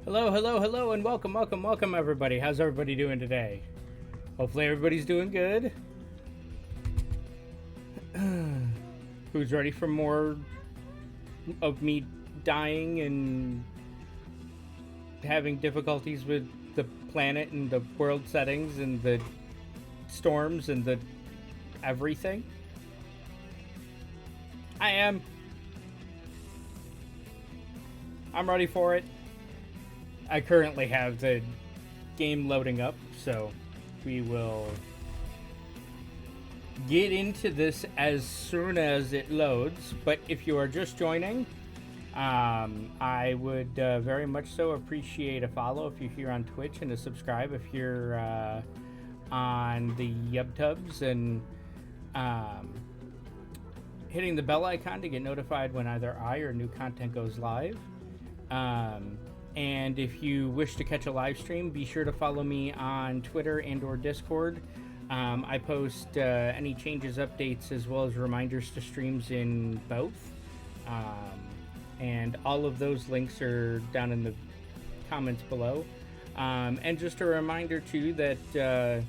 Hello, hello, hello, and welcome, welcome, welcome, everybody. How's everybody doing today? Hopefully everybody's doing good. Who's ready for more of me dying and having difficulties with the planet and the world settings and the storms and the everything? I am. I'm ready for it. I currently have the game loading up, so we will get into this as soon as it loads. But if you are just joining, I would very much so appreciate a follow if you're here on Twitch, and a subscribe if you're on the YubTubs, and hitting the bell icon to get notified when either I or new content goes live. And if you wish to catch a live stream, be sure to follow me on Twitter and or Discord. I post any changes, updates, as well as reminders to streams in both. And all of those links are down in the comments below. And just a reminder, too, that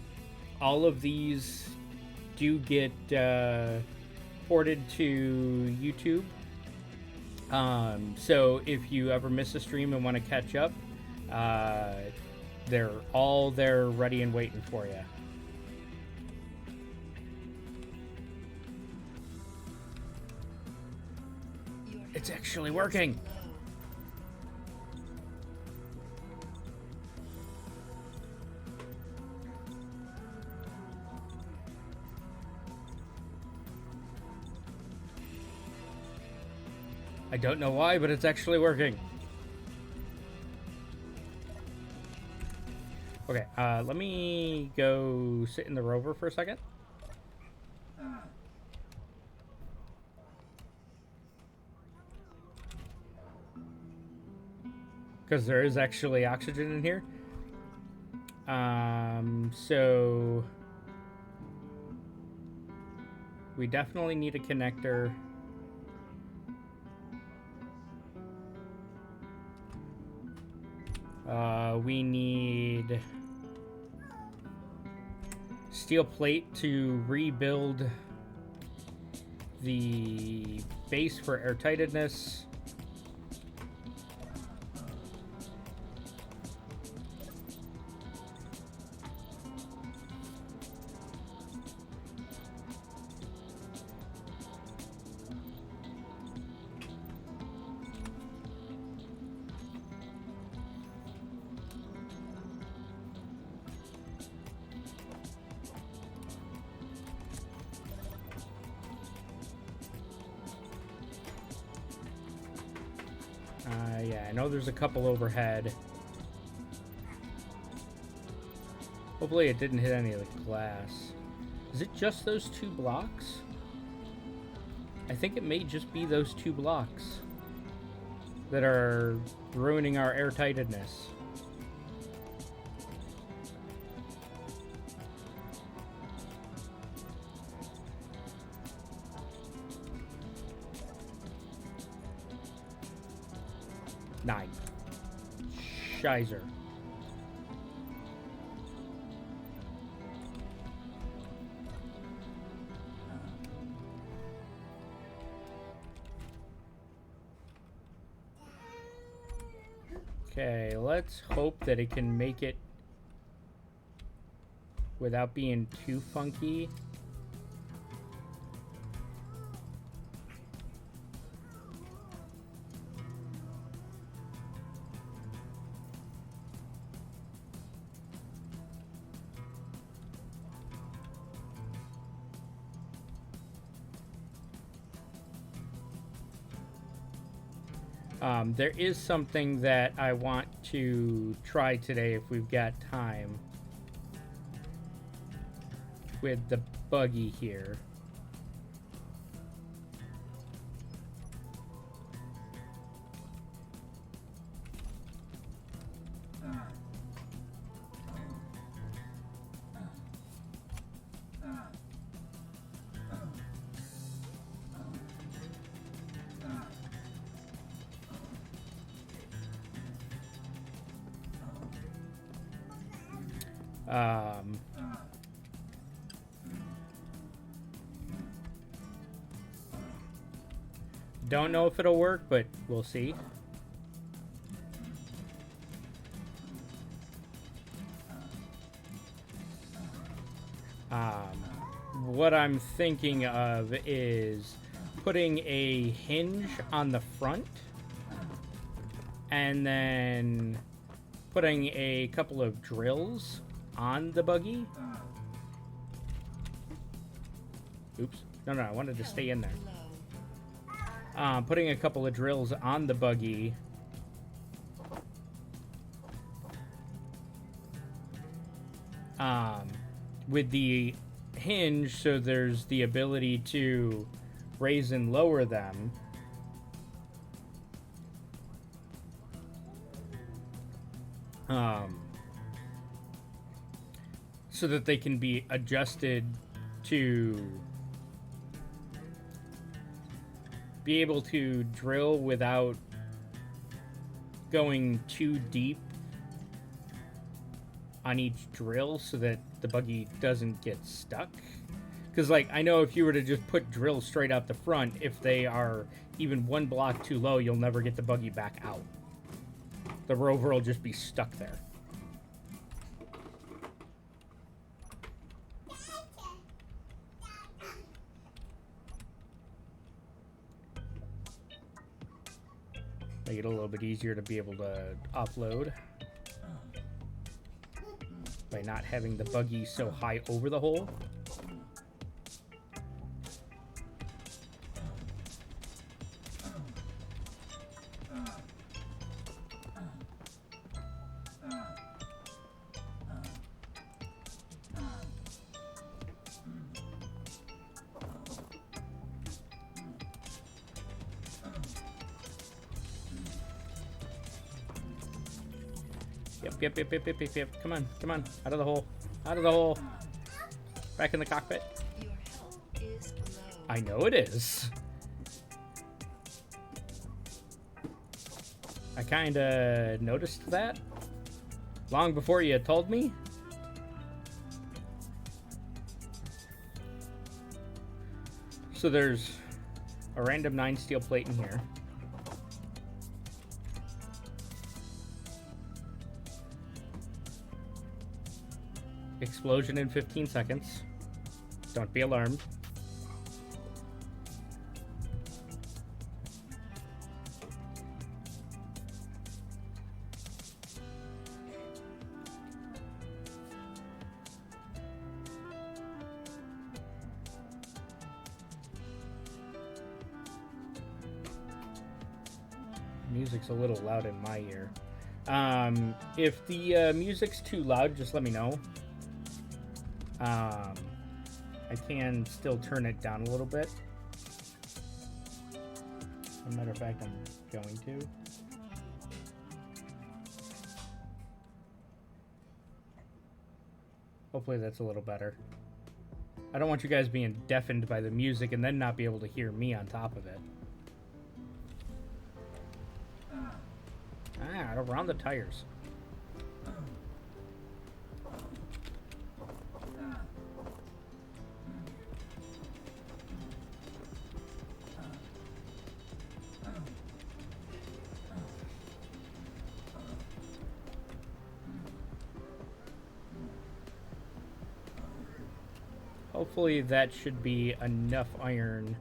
all of these do get ported to YouTube. So if you ever miss a stream and want to catch up, they're all there ready and waiting for you. It's actually working. I don't know why, but it's actually working. Okay, let me go sit in the rover for a second. Because there is actually oxygen in here. So we definitely need a connector. We need steel plate to rebuild the base for airtightness. Yeah, I know there's a couple overhead. Hopefully it didn't hit any of the glass. Is it just those two blocks? I think it may just be those two blocks that are ruining our airtightness. Nine. Shizer. Okay, let's hope that it can make it without being too funky. There is something that I want to try today if we've got time with the buggy here. Um, don't know if it'll work, but we'll see. What I'm thinking of is putting a hinge on the front and then putting a couple of drills on the buggy. Oops. No, I wanted to stay in there. Putting a couple of drills on the buggy. With the hinge, so there's the ability to raise and lower them. So that they can be adjusted to be able to drill without going too deep on each drill, so that the buggy doesn't get stuck. Because, like, I know if you were to just put drills straight out the front, if they are even one block too low, you'll never get the buggy back out. The rover will just be stuck there. Make it a little bit easier to be able to offload by not having the buggy so high over the hole. Yep. Come on. Out of the hole. Back in the cockpit. Your health is low. I know it is. I kinda noticed that long before you had told me. So there's a random 9 steel plate in here. Explosion in 15 seconds. Don't be alarmed. Music's a little loud in my ear. If the music's too loud, just let me know. I can still turn it down a little bit. As a matter of fact, I'm going to. Hopefully that's a little better. I don't want you guys being deafened by the music and then not be able to hear me on top of it. Around the tires. Hopefully that should be enough iron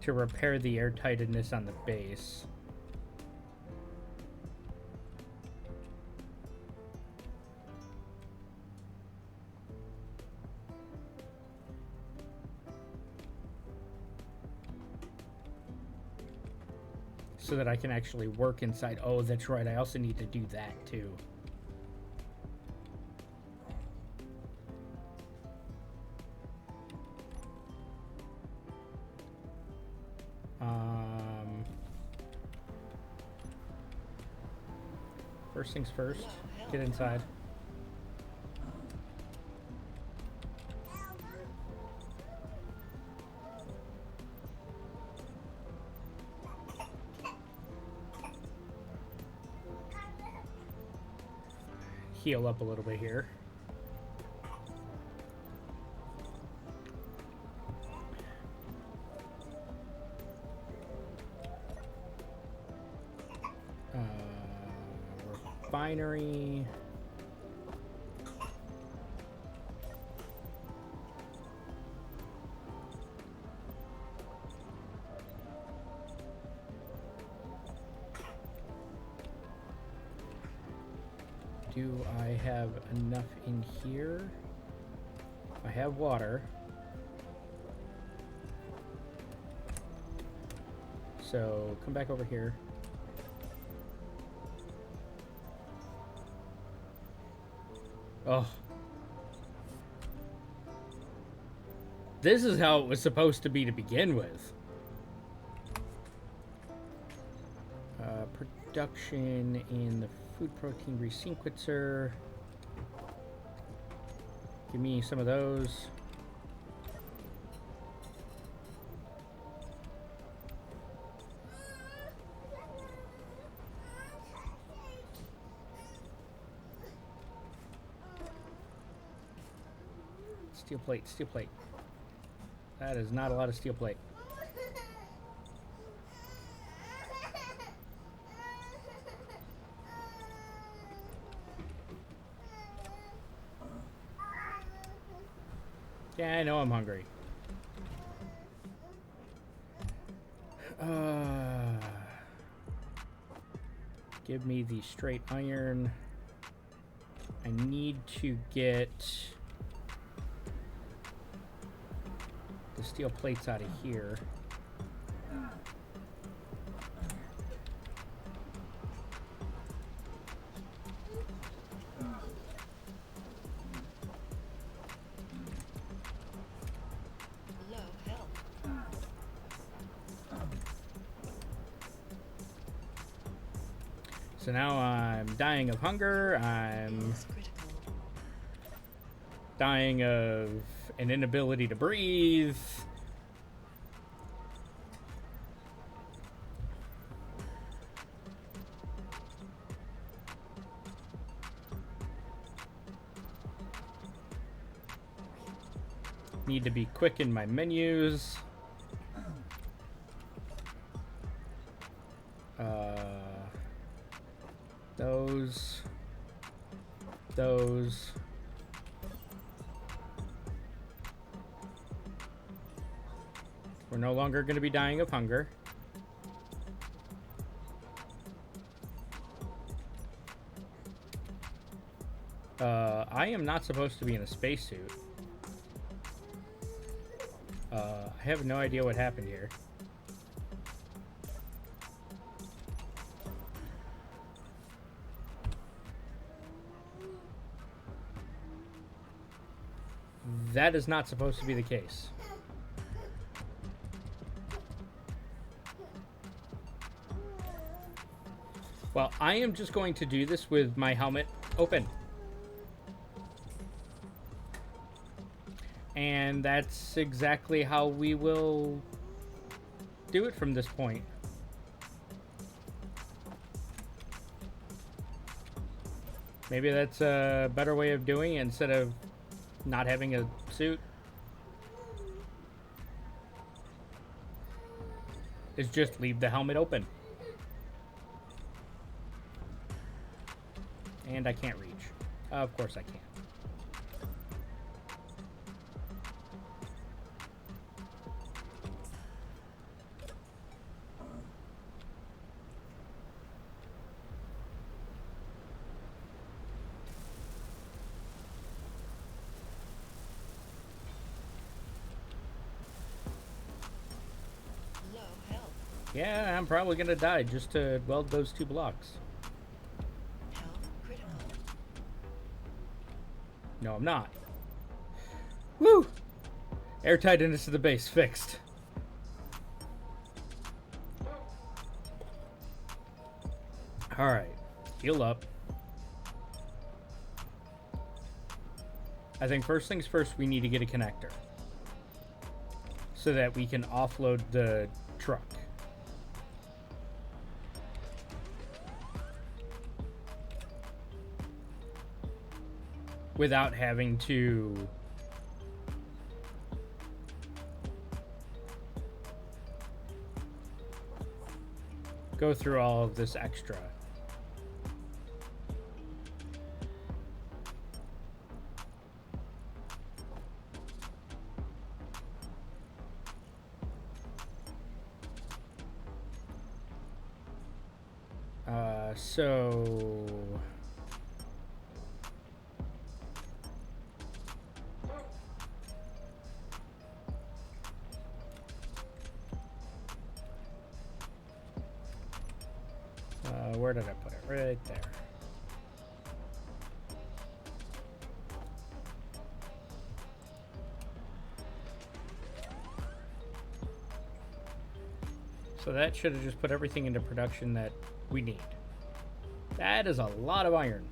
to repair the airtightness on the base. So that I can actually work inside. Oh, that's right. I also need to do that too. First things first, get inside. Heal up a little bit here. refinery. Do I have enough in here? I have water. So come back over here. Oh. This is how it was supposed to be to begin with. Production in the food protein resequencer. Give me some of those. Steel plate, steel plate. That is not a lot of steel plate. Yeah, I know I'm hungry. Give me the straight iron. I need to get the steel plates out of here. Low health. So now I'm dying of hunger. I'm Is critical. dying of an inability to breathe. Need to be quick in my menus. Those. We're no longer going to be dying of hunger. I am not supposed to be in a spacesuit. I have no idea what happened here. That is not supposed to be the case. Well, I am just going to do this with my helmet open. And that's exactly how we will do it from this point. Maybe that's a better way of doing it instead of not having a suit. Is just leave the helmet open. And I can't reach. Of course I can't. Low health. Yeah, I'm probably gonna die just to weld those two blocks. Health critical. No, I'm not. Woo! Airtightness of the base fixed. Alright. Heal up. I think first things first, we need to get a connector. So that we can offload the truck. Without having to go through all of this extra. So where did I put it? Right there. So that should have just put everything into production that we need. That is a lot of iron.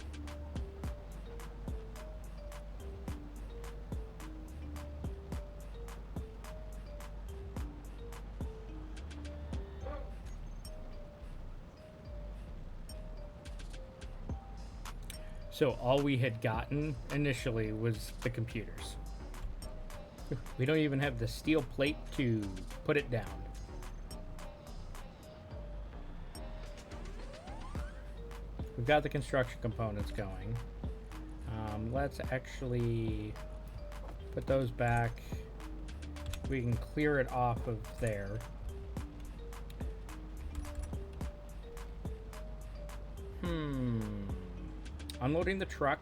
So all we had gotten initially was the computers. We don't even have the steel plate to put it down. We've got the construction components going. Let's actually put those back. We can clear it off of there. Unloading the truck.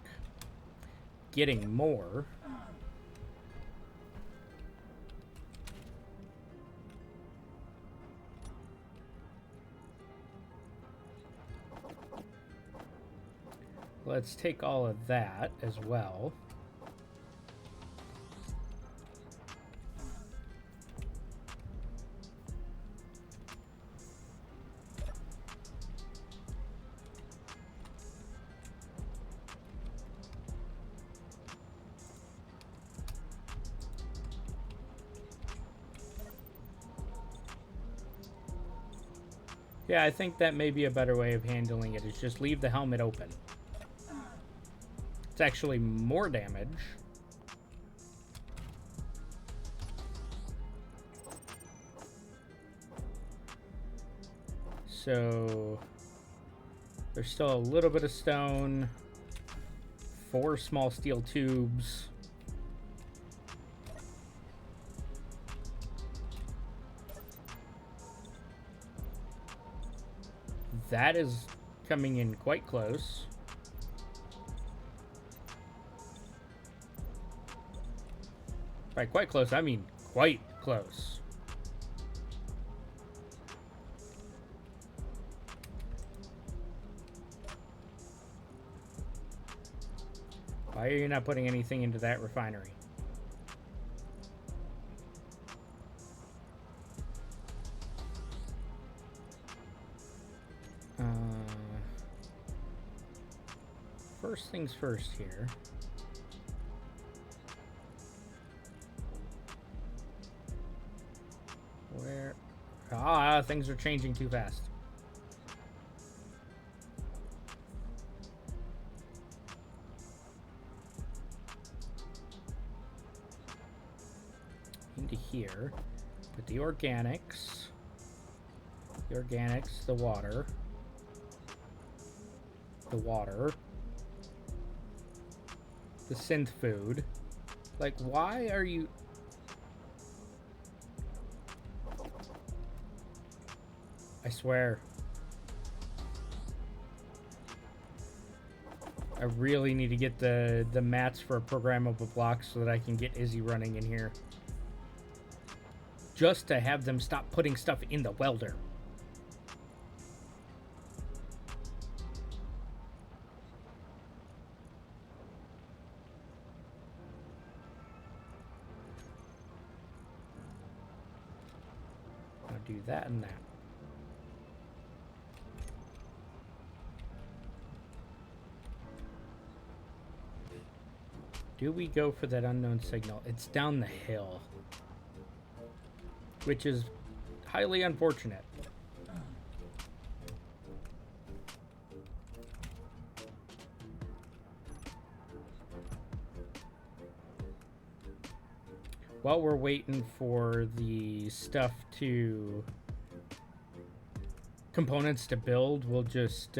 Getting more. Let's take all of that as well. Yeah, I think that may be a better way of handling it, is just leave the helmet open. It's actually more damage. So there's still a little bit of stone. 4 small steel tubes. That is coming in quite close. By quite close, I mean quite close. Why are you not putting anything into that refinery? First things first here. Where? Ah, things are changing too fast. Into here. Put the organics. The organics, the water. The water. The synth food. Like, why are you... I swear. I really need to get the mats for a programmable block so that I can get Izzy running in here. Just to have them stop putting stuff in the welder. I'll do that and that. Do we go for that unknown signal? It's down the hill. Which is highly unfortunate. While we're waiting for the stuff to... components to build, we'll just...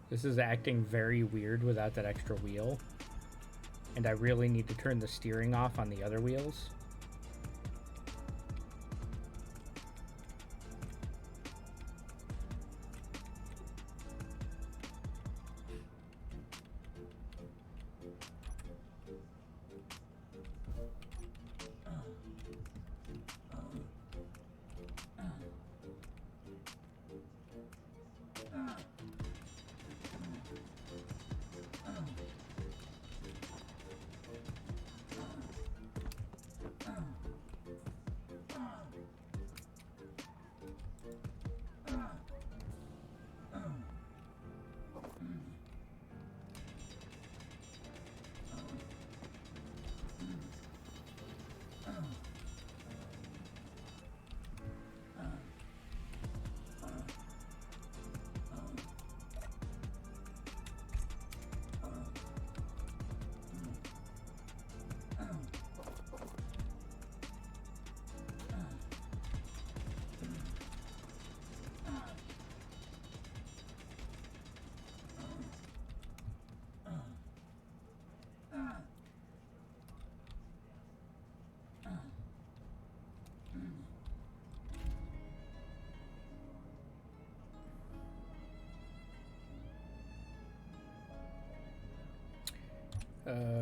This is acting very weird without that extra wheel. And I really need to turn the steering off on the other wheels.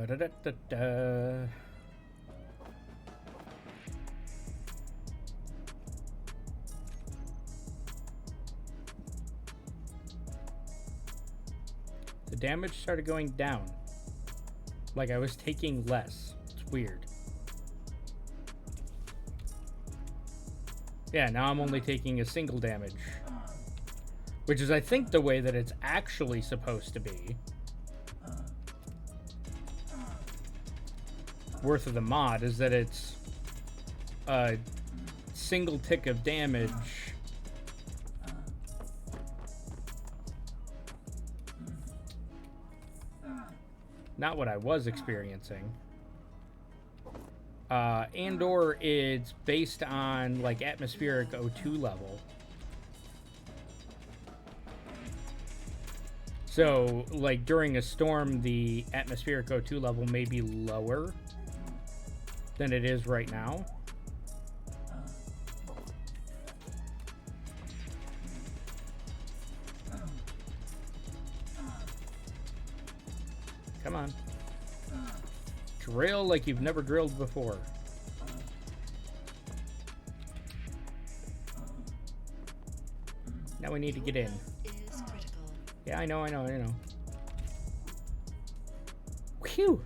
Da, da, da, da. The damage started going down. Like I was taking less. It's weird. Yeah, now I'm only taking a single damage. Which is, I think, the way that it's actually supposed to be. Worth of the mod is that it's a single tick of damage. Not what I was experiencing. And or it's based on like atmospheric O2 level. So like during a storm, the atmospheric O2 level may be lower than it is right now. Come on. Drill like you've never drilled before. Now we need to get in. Is critical. Yeah, I know. Whew!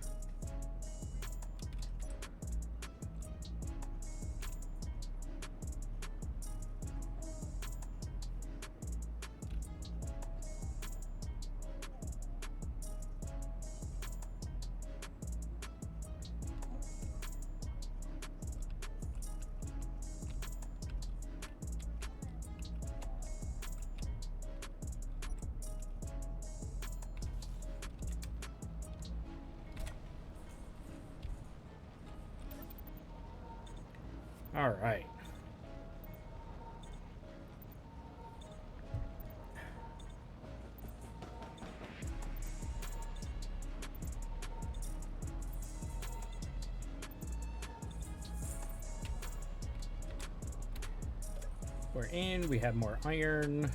All right. We're in. We have more iron.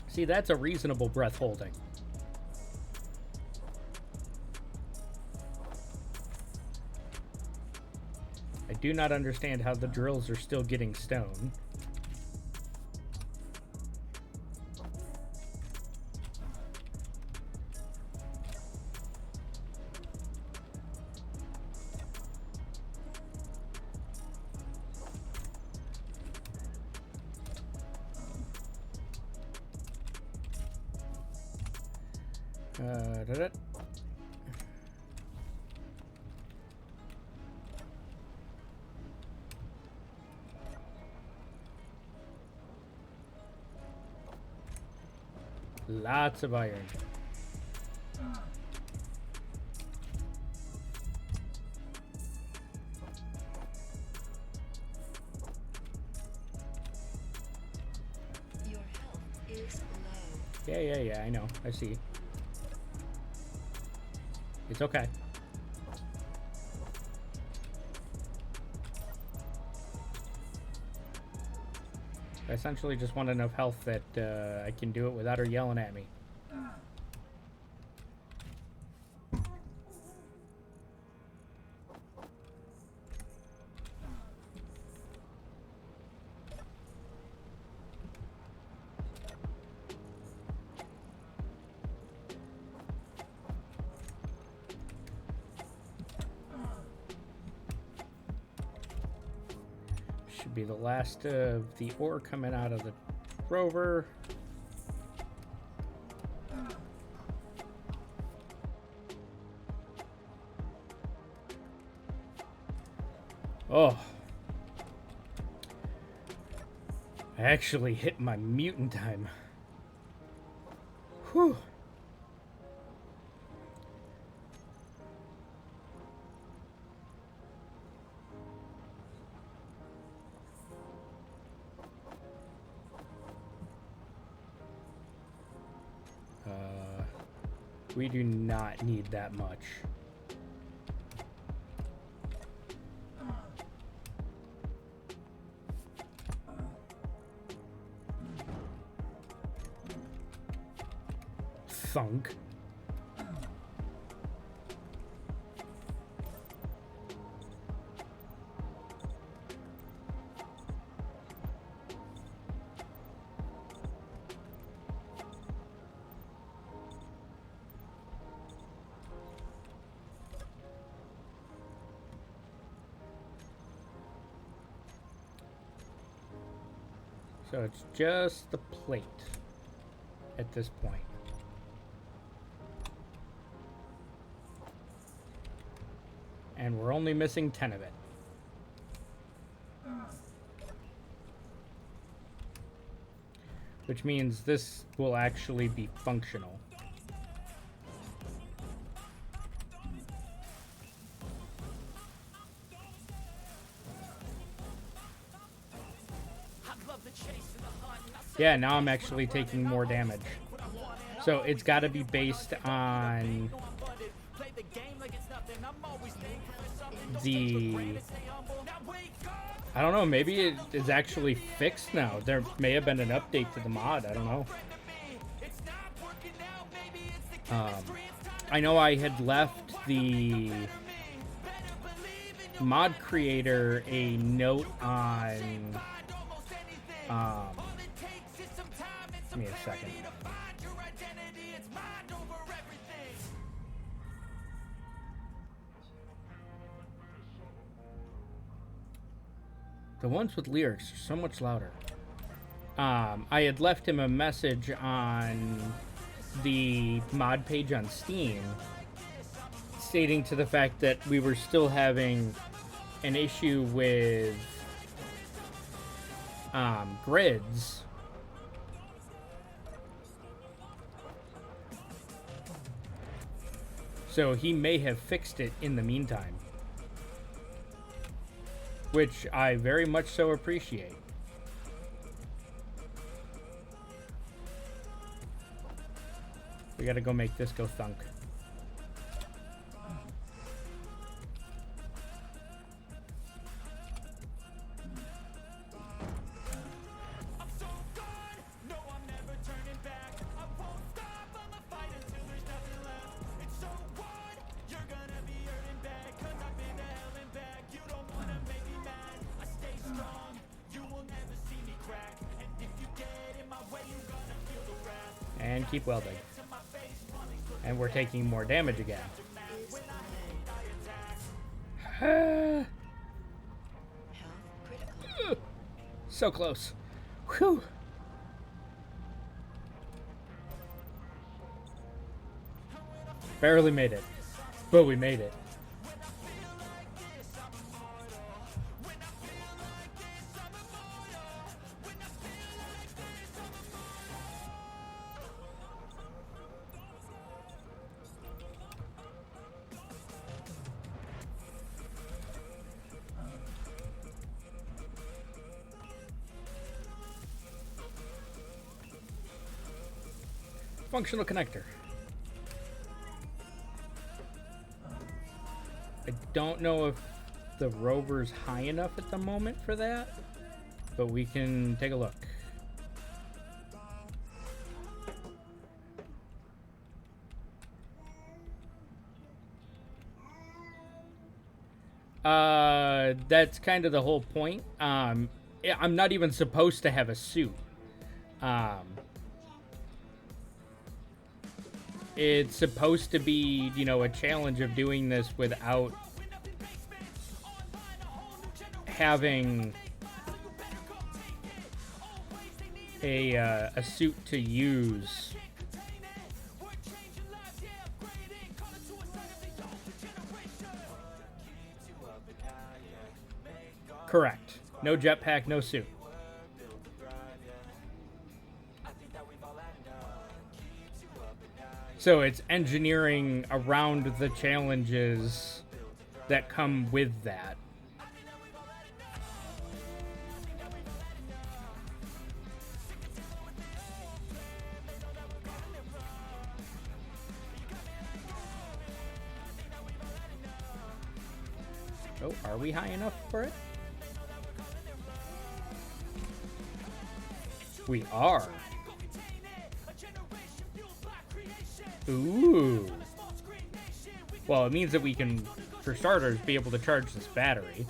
See, that's a reasonable breath holding. I do not understand how the drills are still getting stone. Da-da. Lots of iron. Yeah, I know. I see. It's okay. I essentially just want enough health that I can do it without her yelling at me. Should be the last of the ore coming out of the rover. Oh. I actually hit my mutant time. Whew. We do not need that much. Thunk. So it's just the plate at this point. And we're only missing 10 of it. Which means this will actually be functional. Yeah, now I'm actually taking more damage. So it's got to be based on the... I don't know, maybe it is actually fixed now. There may have been an update to the mod, I don't know. I know I had left the mod creator a note on... give me a second. The ones with lyrics are so much louder. I had left him a message on the mod page on Steam stating to the fact that we were still having an issue with grids. So he may have fixed it in the meantime. Which I very much so appreciate. We gotta go make this go thunk. And keep welding. And we're taking more damage again. Health critical. So close. Whew. Barely made it. But we made it. Functional connector. I don't know if the rover's high enough at the moment for that, but we can take a look. That's kind of the whole point. I'm not even supposed to have a suit. It's supposed to be, you know, a challenge of doing this without having a suit to use. Correct. No jetpack, no suit. So it's engineering around the challenges that come with that. Oh, are we high enough for it? We are. Ooh. Well, it means that we can, for starters, be able to charge this battery.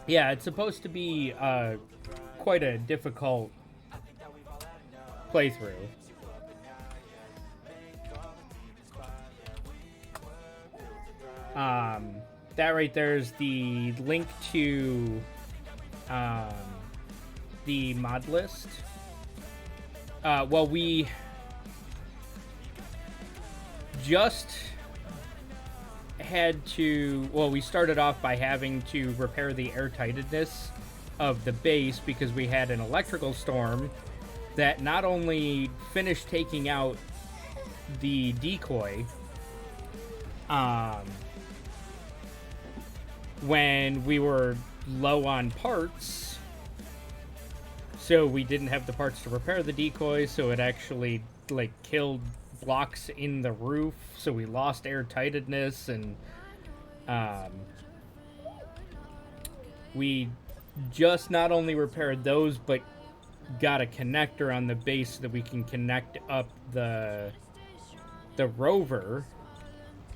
Yeah, it's supposed to be quite a difficult playthrough. That right there is the link to the mod list. Well, we just had to, well, we started off by having to repair the airtightness of the base because we had an electrical storm that not only finished taking out the decoy, when we were low on parts, so we didn't have the parts to repair the decoy, so it actually like killed blocks in the roof, so we lost airtightness, and we just not only repaired those but got a connector on the base so that we can connect up the rover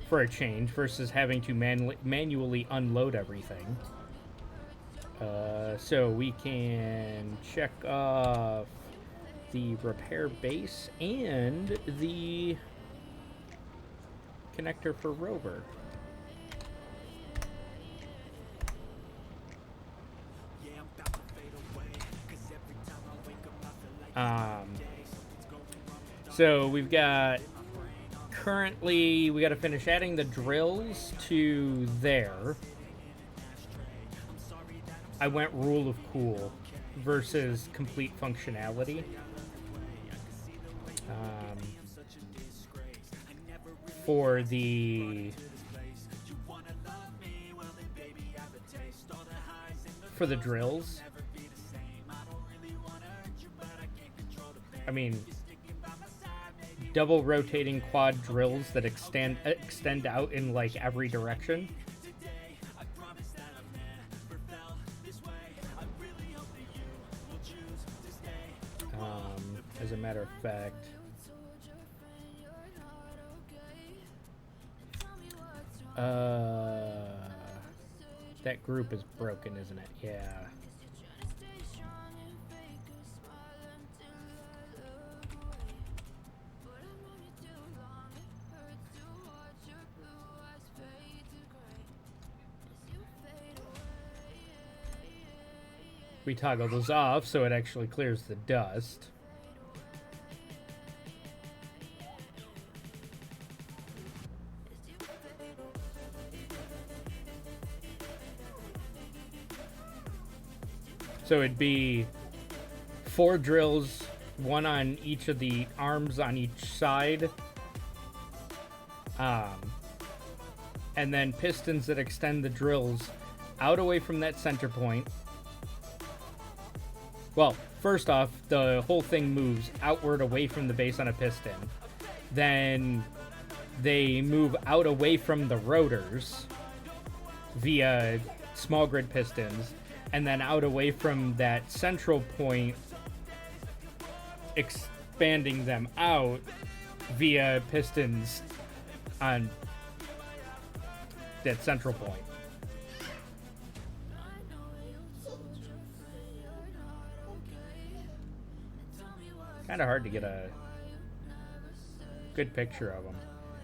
for a change versus having to manually unload everything. So we can check off the repair base and the connector for rover. So we've got currently, we got to finish adding the drills to there. I went rule of cool versus complete functionality. For the drills. I mean, double rotating quad drills that extend out in like every direction. As a matter of fact, that group is broken, isn't it? Yeah. We toggle those off so it actually clears the dust. So it'd be 4 drills, 1 on each of the arms on each side. and then pistons that extend the drills out away from that center point. Well, first off, the whole thing moves outward away from the base on a piston. Then they move out away from the rotors via small grid pistons, and then out away from that central point, expanding them out via pistons on that central point. Kind of hard to get a good picture of them.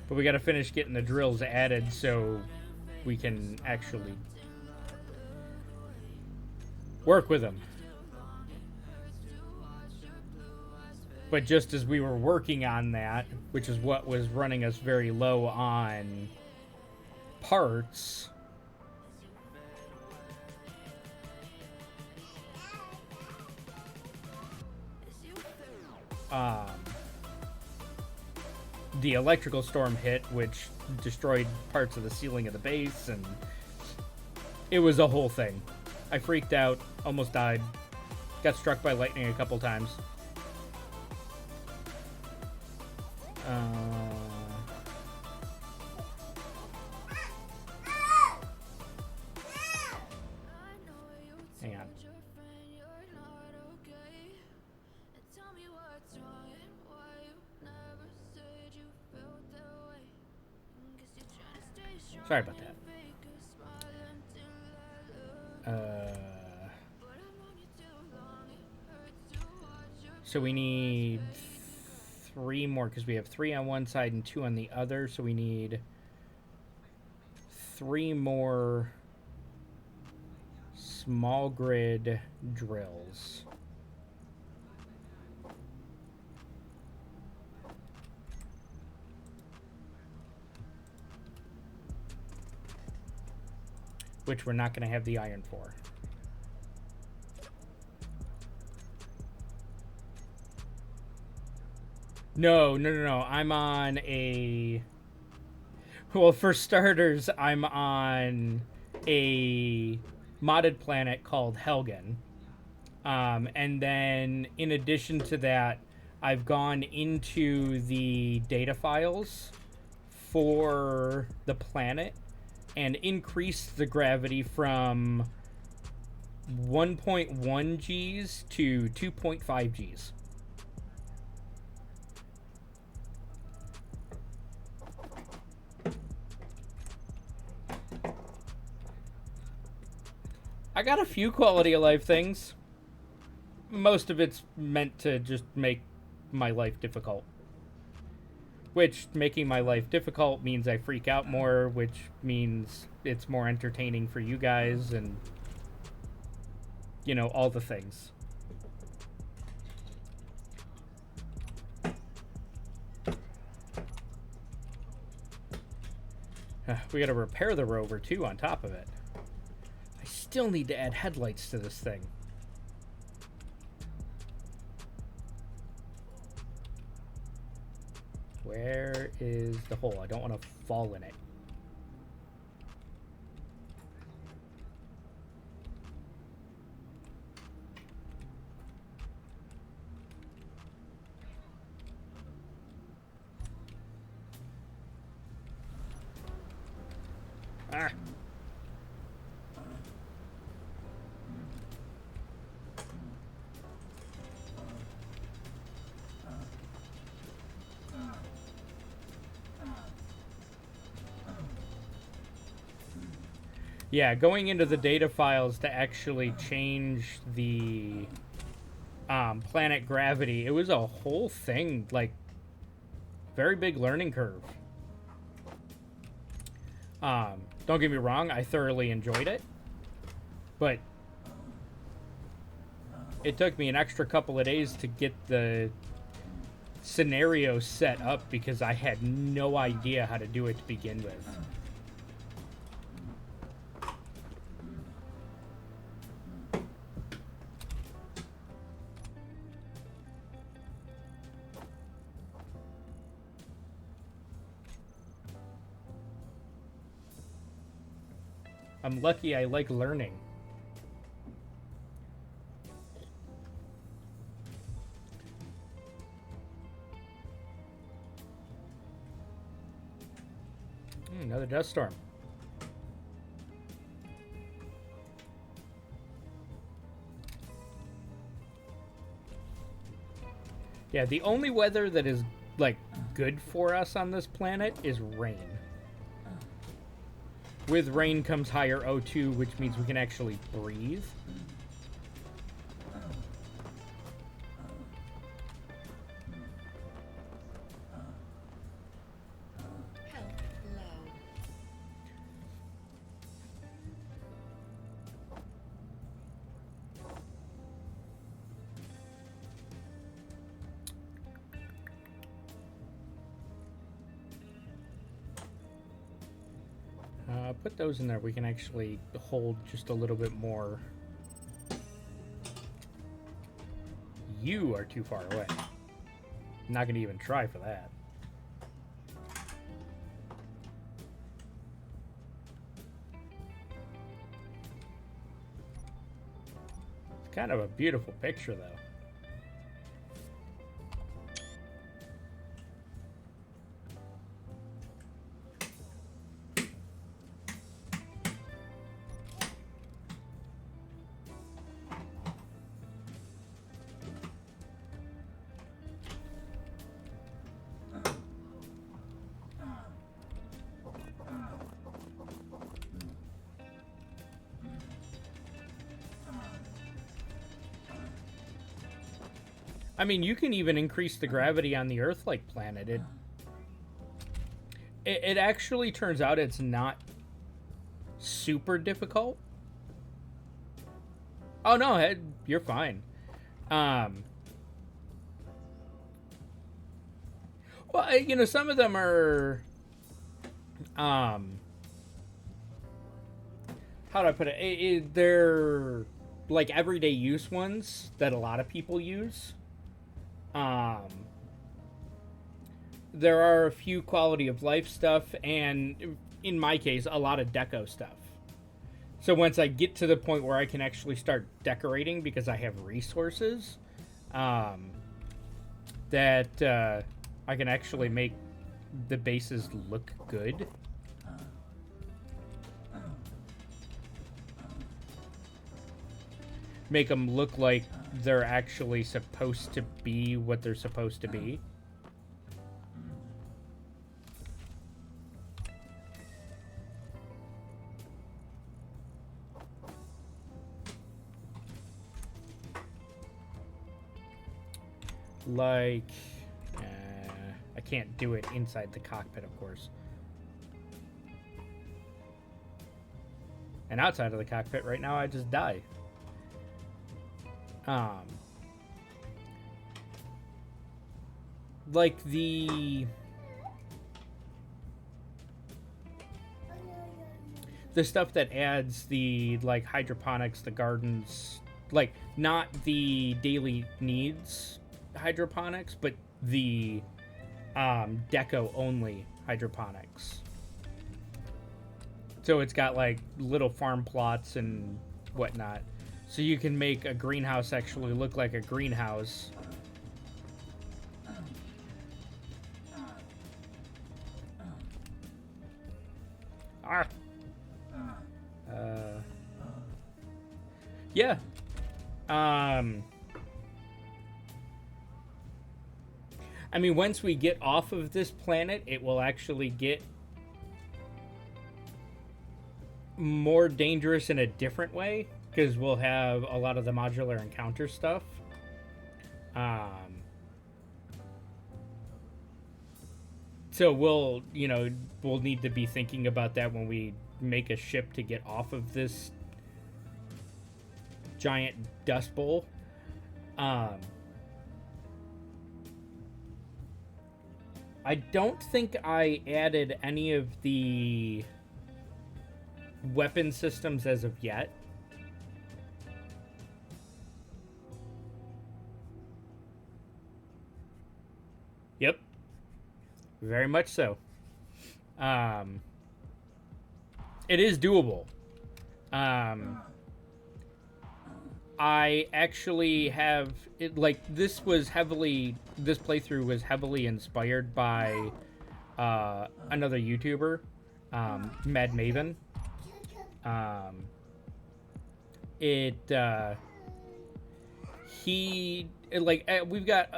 But we got to finish getting the drills added so we can actually work with them. But just as we were working on that, which is what was running us very low on parts, the electrical storm hit, which destroyed parts of the ceiling of the base, and it was a whole thing. I freaked out, almost died, got struck by lightning a couple times. Hang on. Sorry about that. So we need 3 more because we have 3 on one side and 2 on the other. So we need 3 more small grid drills. Which we're not going to have the iron for. No. I'm on a... Well, for starters, I'm on a modded planet called Helgen. And then, in addition to that, I've gone into the data files for the planet and increased the gravity from 1.1 Gs to 2.5 Gs. I got a few quality of life things. Most of it's meant to just make my life difficult. Which, making my life difficult means I freak out more, which means it's more entertaining for you guys, and, you know, all the things. We gotta repair the rover, too, on top of it. I still need to add headlights to this thing. Where is the hole? I don't want to fall in it. Ah. Yeah, going into the data files to actually change the planet gravity, it was a whole thing, like, very big learning curve. Don't get me wrong, I thoroughly enjoyed it, but it took me an extra couple of days to get the scenario set up because I had no idea how to do it to begin with. I'm lucky. I like learning. Another dust storm. Yeah, the only weather that is, like, good for us on this planet is rain. With rain comes higher O2, which means we can actually breathe. Put those in there. We can actually hold just a little bit more. You are too far away. I'm not going to even try for that. It's kind of a beautiful picture, though. I mean, you can even increase the gravity on the Earth-like planet. It actually turns out it's not super difficult. Oh no, you're fine. Well, you know, some of them are, how do I put it? They're like everyday use ones that a lot of people use. There are a few quality of life stuff, and in my case, a lot of deco stuff. So once I get to the point where I can actually start decorating because I have resources, that I can actually make the bases look good. Make them look like they're actually supposed to be what they're supposed to be. Like, I can't do it inside the cockpit, of course. And outside of the cockpit right now, I just die. Like the stuff that adds the, like, hydroponics, the gardens, like, not the daily needs hydroponics, but the deco only hydroponics. So it's got like little farm plots and whatnot, so you can make a greenhouse actually look like a greenhouse. Yeah. I mean, once we get off of this planet, it will actually get more dangerous in a different way, because we'll have a lot of the modular encounter stuff. So we'll need to be thinking about that when we make a ship to get off of this giant dust bowl. I don't think I added any of the weapon systems as of yet. Yep. Very much so. It is doable. I actually have it like this playthrough was heavily inspired by another YouTuber, MadMavn. Um, it he like we've got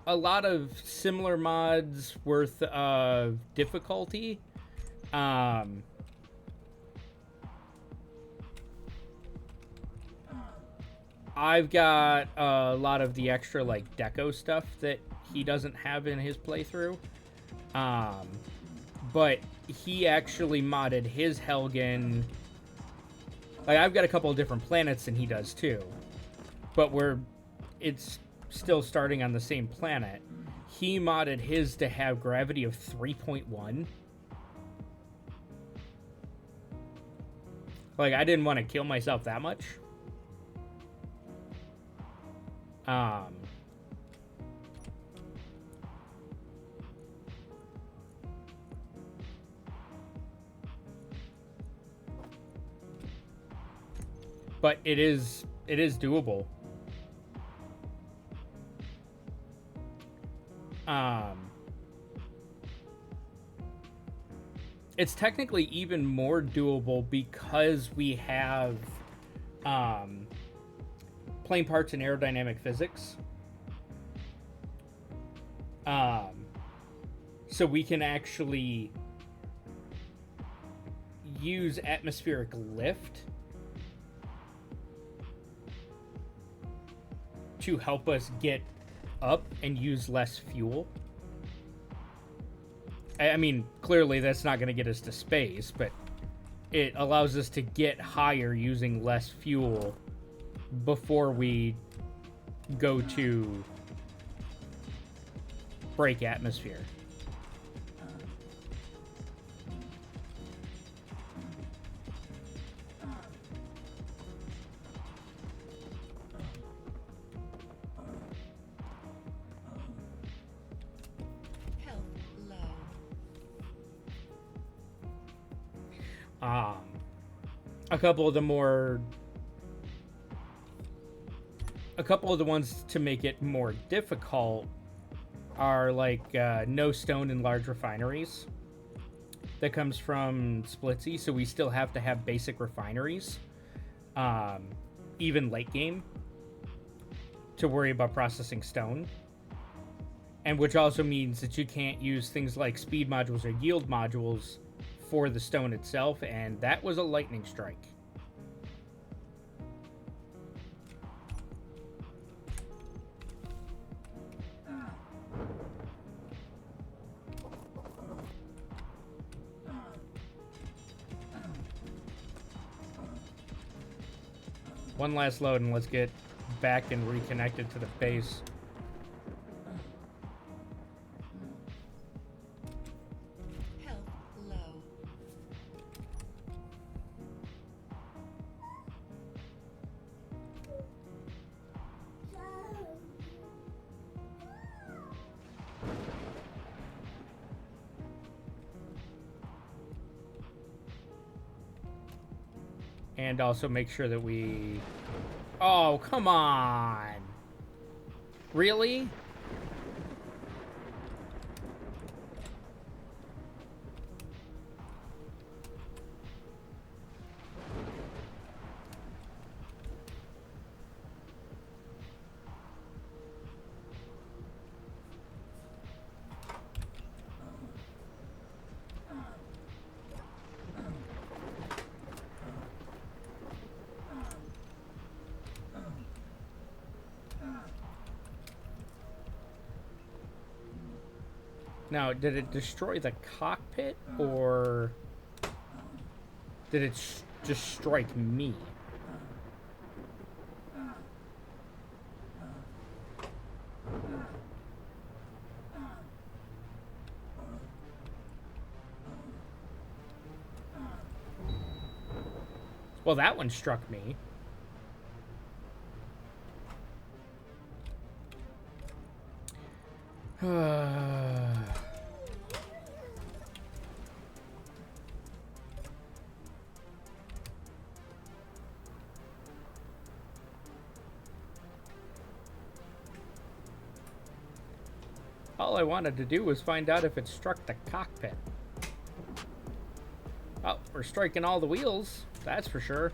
a lot of similar mods worth of difficulty. Um, I've got a lot of the extra like deco stuff that he doesn't have in his playthrough. Um, but he actually modded his Helgen. Like I've got a couple of different planets than he does too, but it's still starting on the same planet. He modded his to have gravity of 3.1. Like I didn't want to kill myself that much. But it is doable. It's technically even more doable because we have plane parts and aerodynamic physics. So we can actually use atmospheric lift to help us get up and use less fuel. I mean, clearly that's not going to get us to space, but it allows us to get higher using less fuel before we go to break atmosphere. A couple of the ones to make it more difficult are like no stone in large refineries. That comes from Splitsy, so we still have to have basic refineries, even late game, to worry about processing stone. And which also means that you can't use things like speed modules or yield modules for the stone itself, and that was a lightning strike. One last load and let's get back and reconnected to the base. And also make sure that we... Oh, come on! Really? Now, did it destroy the cockpit, or did it just strike me? Well, that one struck me. All I wanted to do was find out if it struck the cockpit. Oh, we're striking all the wheels, that's for sure.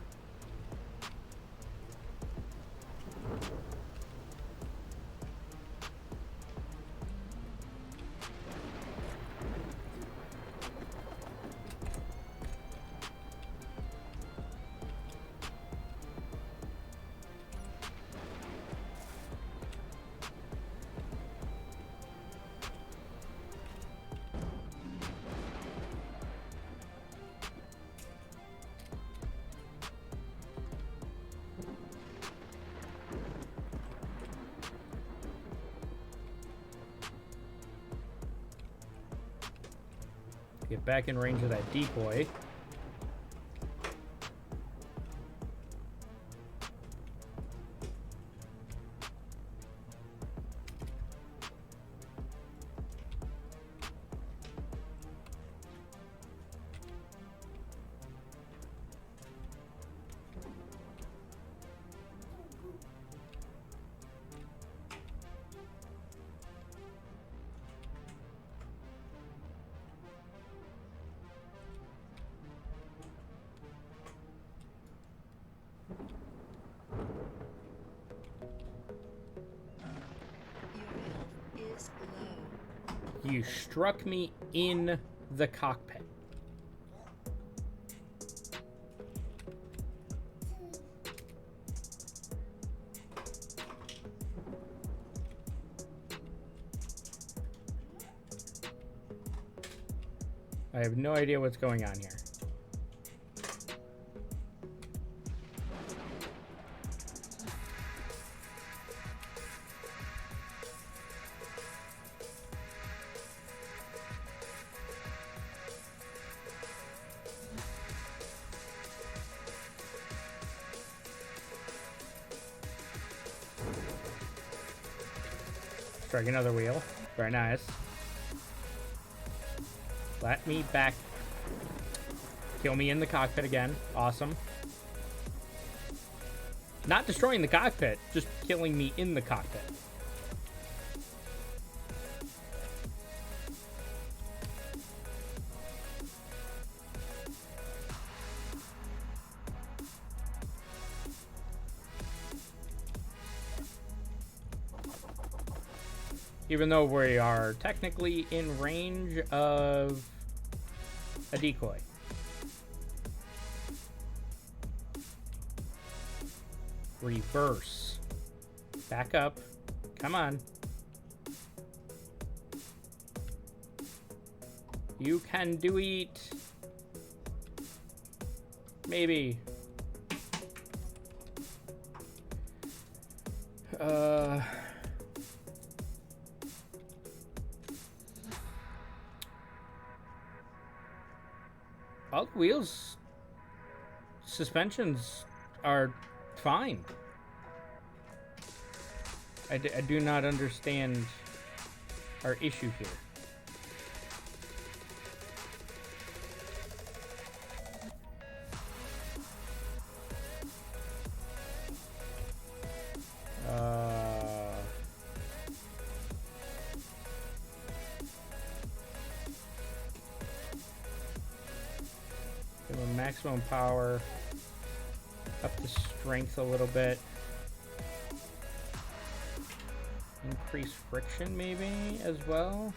Get back in range of that decoy. You struck me in the cockpit. I have no idea what's going on here. Strike another wheel. Very nice. Let me back. Kill me in the cockpit again. Awesome. Not destroying the cockpit, just killing me in the cockpit. Even though we are technically in range of a decoy. Reverse. Back up. Come on. You can do it. Maybe. All the wheels, suspensions are fine. I do not understand our issue here. Give them maximum power, up the strength a little bit. Increase friction maybe as well.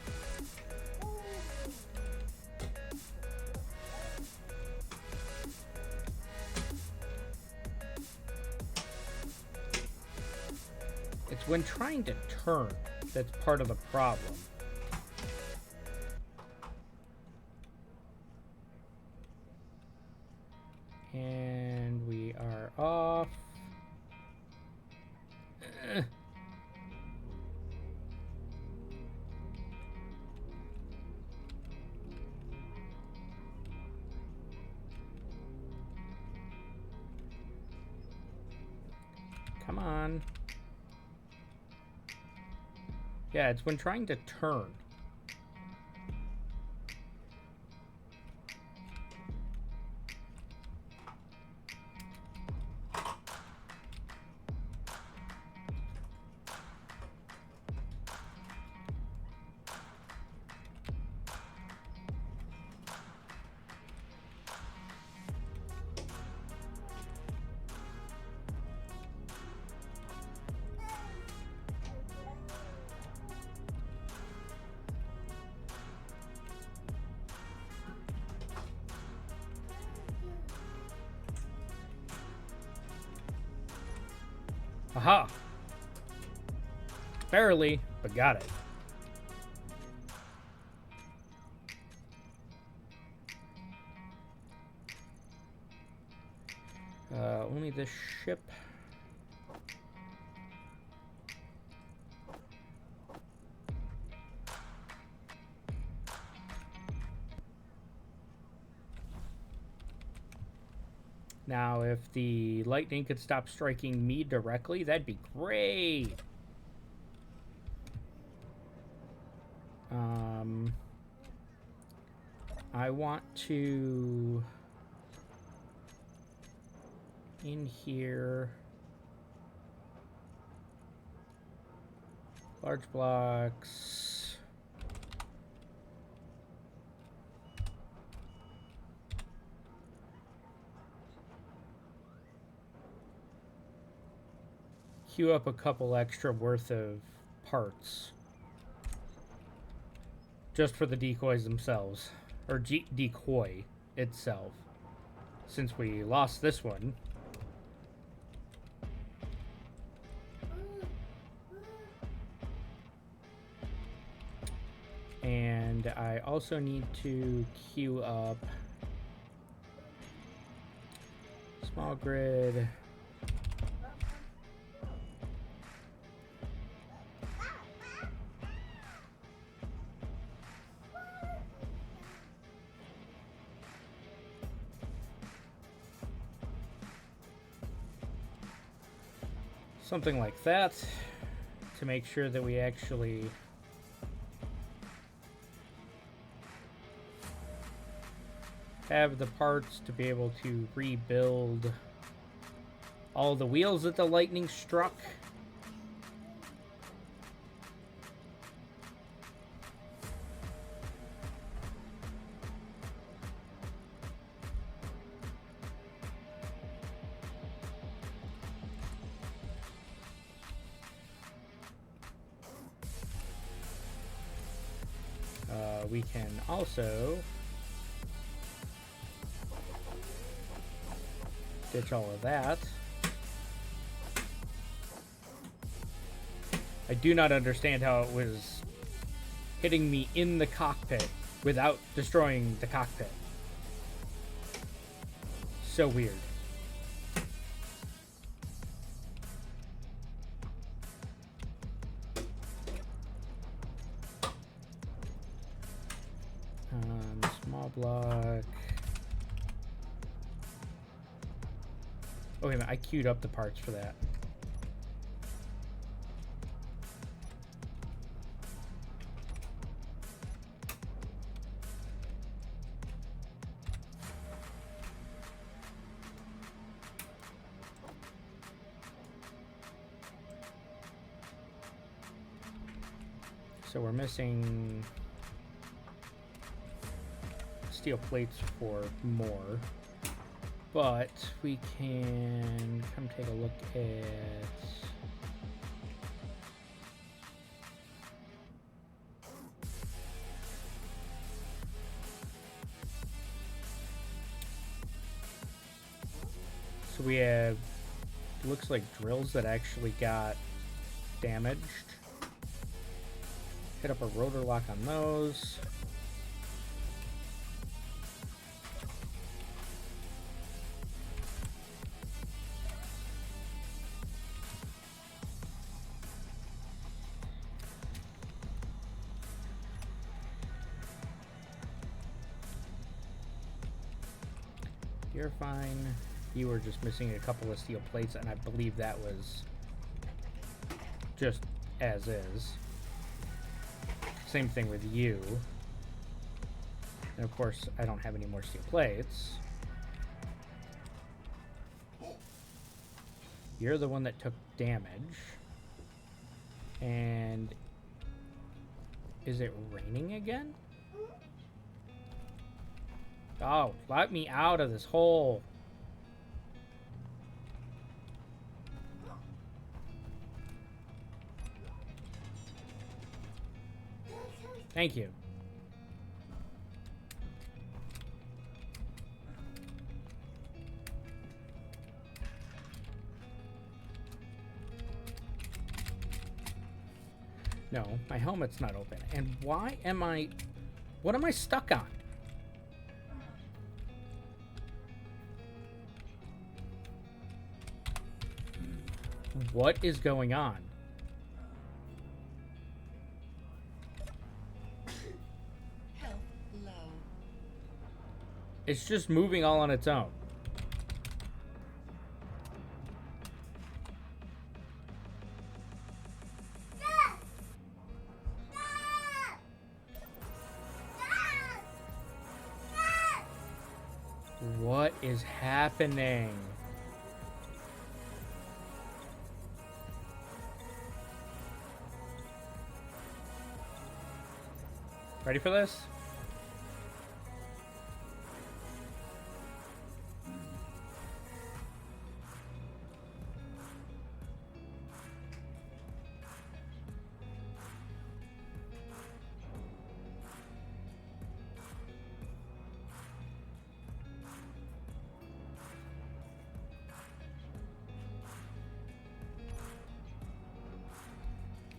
It's when trying to turn that's part of the problem. And we are off. Come on. Yeah, it's when trying to turn. Aha! Barely, but got it. Only this ship. Now, if the lightning could stop striking me directly, that'd be great. I want to... in here... large blocks... queue up a couple extra worth of parts. Just for the decoys themselves. Or decoy itself. Since we lost this one. And I also need to queue up small grid. Something like that to make sure that we actually have the parts to be able to rebuild all the wheels that the lightning struck. We can also ditch all of that. I do not understand how it was hitting me in the cockpit without destroying the cockpit. So weird. Small block. Oh, wait a minute. I queued up the parts for that. So we're missing steel plates for more, but we can come take a look at so we have, looks like drills that actually got damaged. Hit up a rotor lock on those. You're fine. You were just missing a couple of steel plates, and I believe that was just as is. Same thing with you. And of course, I don't have any more steel plates. You're the one that took damage. And is it raining again? Oh, let me out of this hole. Thank you. No, my helmet's not open. And why am I... What am I stuck on? What is going on? Health low. It's just moving all on its own. What is happening? Ready for this?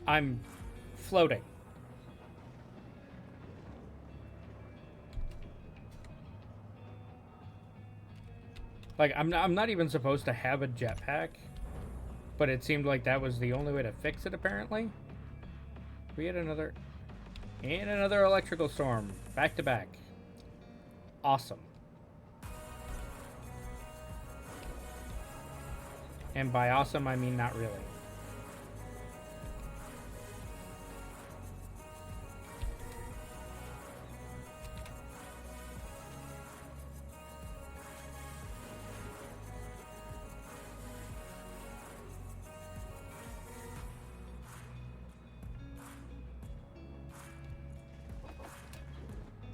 I'm floating. Like, I'm not even supposed to have a jetpack, but it seemed like that was the only way to fix it, apparently. We had another... And another electrical storm. Back to back. Awesome. And by awesome, I mean not really.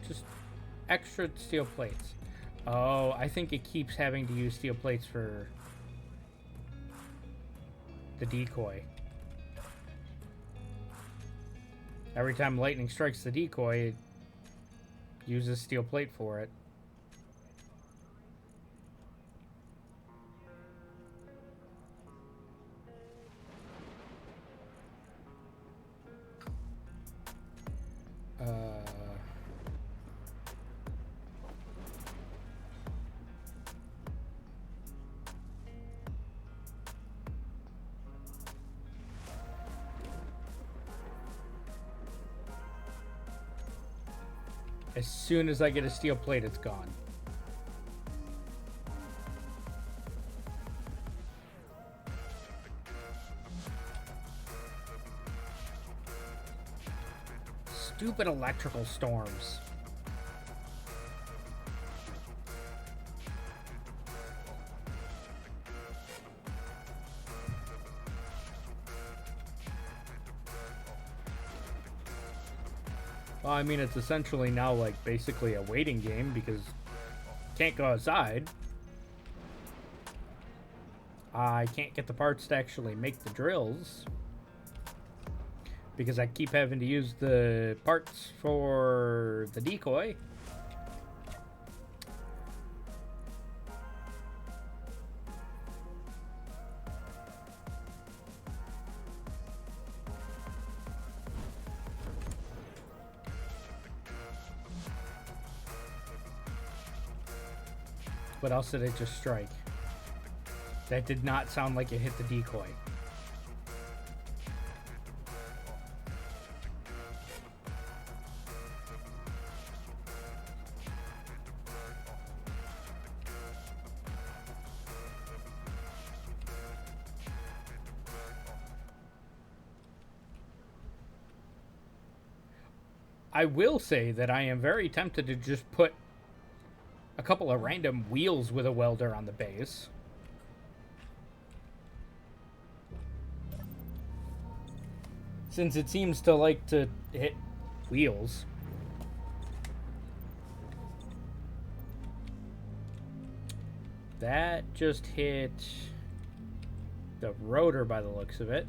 Just extra steel plates. Oh, I think it keeps having to use steel plates for the decoy. Every time lightning strikes the decoy, it uses steel plate for it. As soon as I get a steel plate, it's gone. Stupid electrical storms. Well, I mean, it's essentially now like basically a waiting game because can't go outside. I can't get the parts to actually make the drills because I keep having to use the parts for the decoy. What else did it just strike? That did not sound like it hit the decoy. I will say that I am very tempted to just put a couple of random wheels with a welder on the base. Since it seems to like to hit wheels. That just hit the rotor by the looks of it.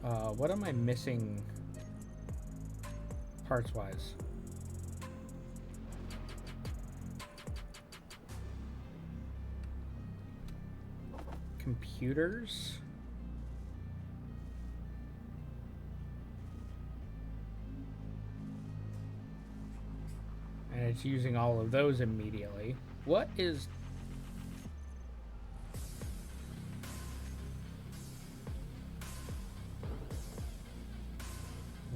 What am I missing parts-wise? Computers? And it's using all of those immediately. What is...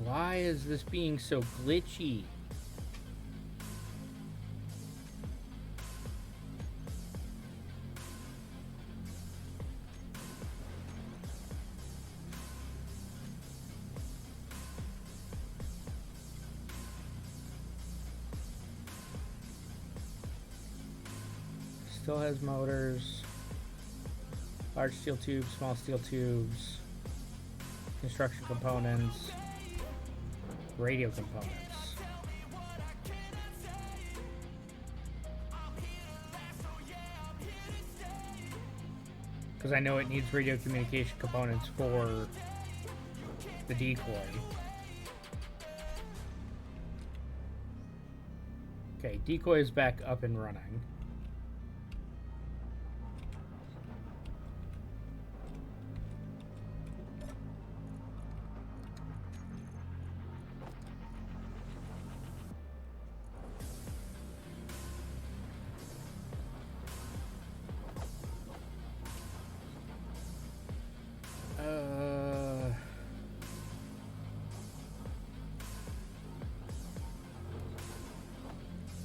Why is this being so glitchy? Still has motors, large steel tubes, small steel tubes, construction components, radio components. Because I know it needs radio communication components for the decoy. Okay, decoy is back up and running.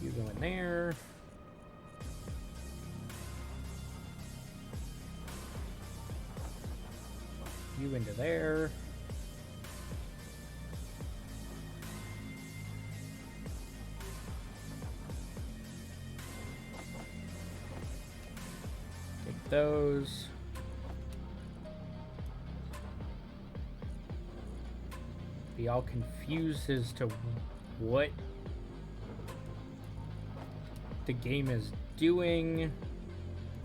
You go in there. You into there. Take those. Be all confused as to what the game is doing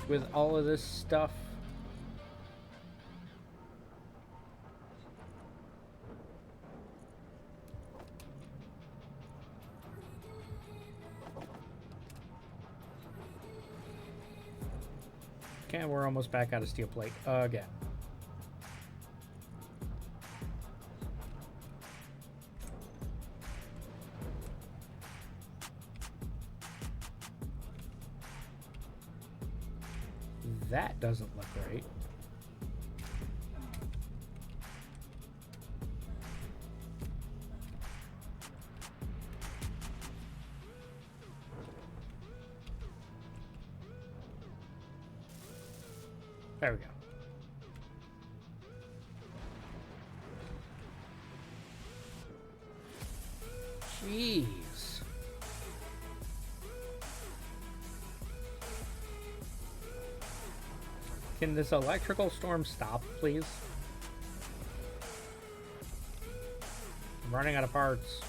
with all of this stuff. Okay, we're almost back out of steel plate again. That doesn't look right. There we go. Jeez. Can this electrical storm stop, please? I'm running out of parts.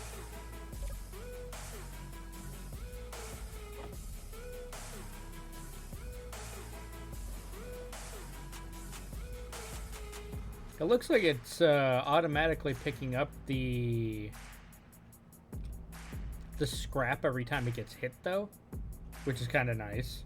It looks like it's automatically picking up the scrap every time it gets hit, though, which is kind of nice.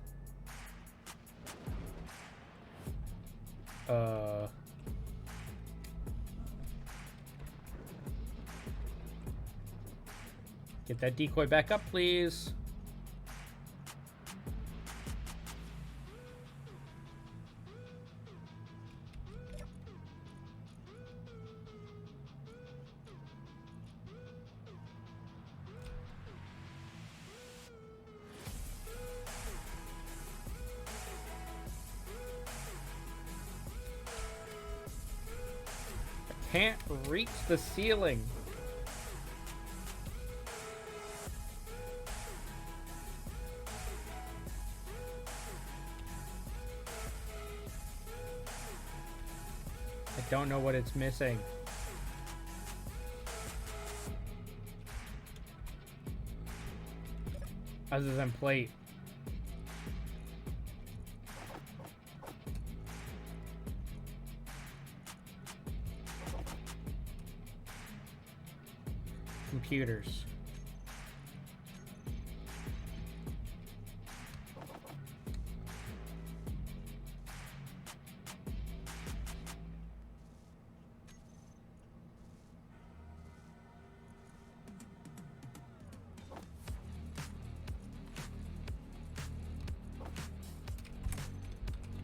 Get that decoy back up, please. Can't reach the ceiling. I don't know what it's missing. Other than plate. Computers.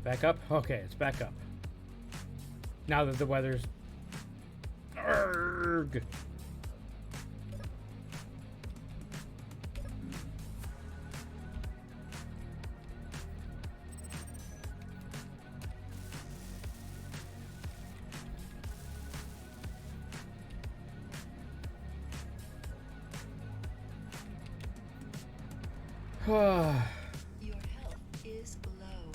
Back up? Okay, it's back up. Now that the weather's... Arrgh. Your health is low.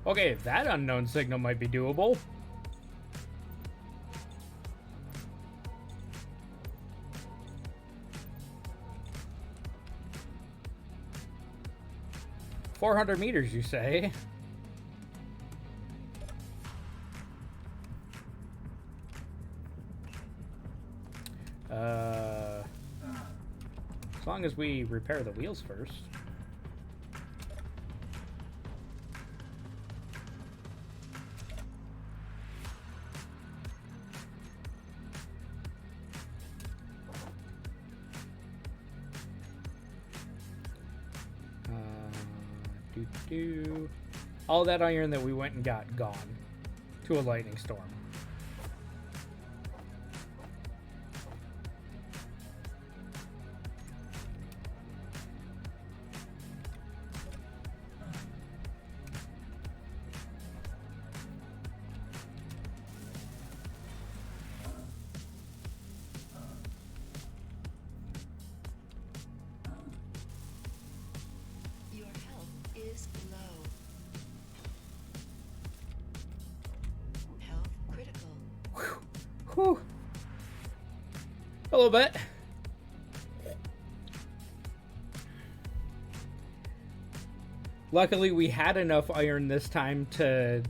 Okay, that unknown signal might be doable. "400 meters, you say?" As long as we repair the wheels first. All that iron that we went and got gone to a lightning storm. Your health is low. Health critical. Whew. A little bit. Luckily, we had enough iron this time to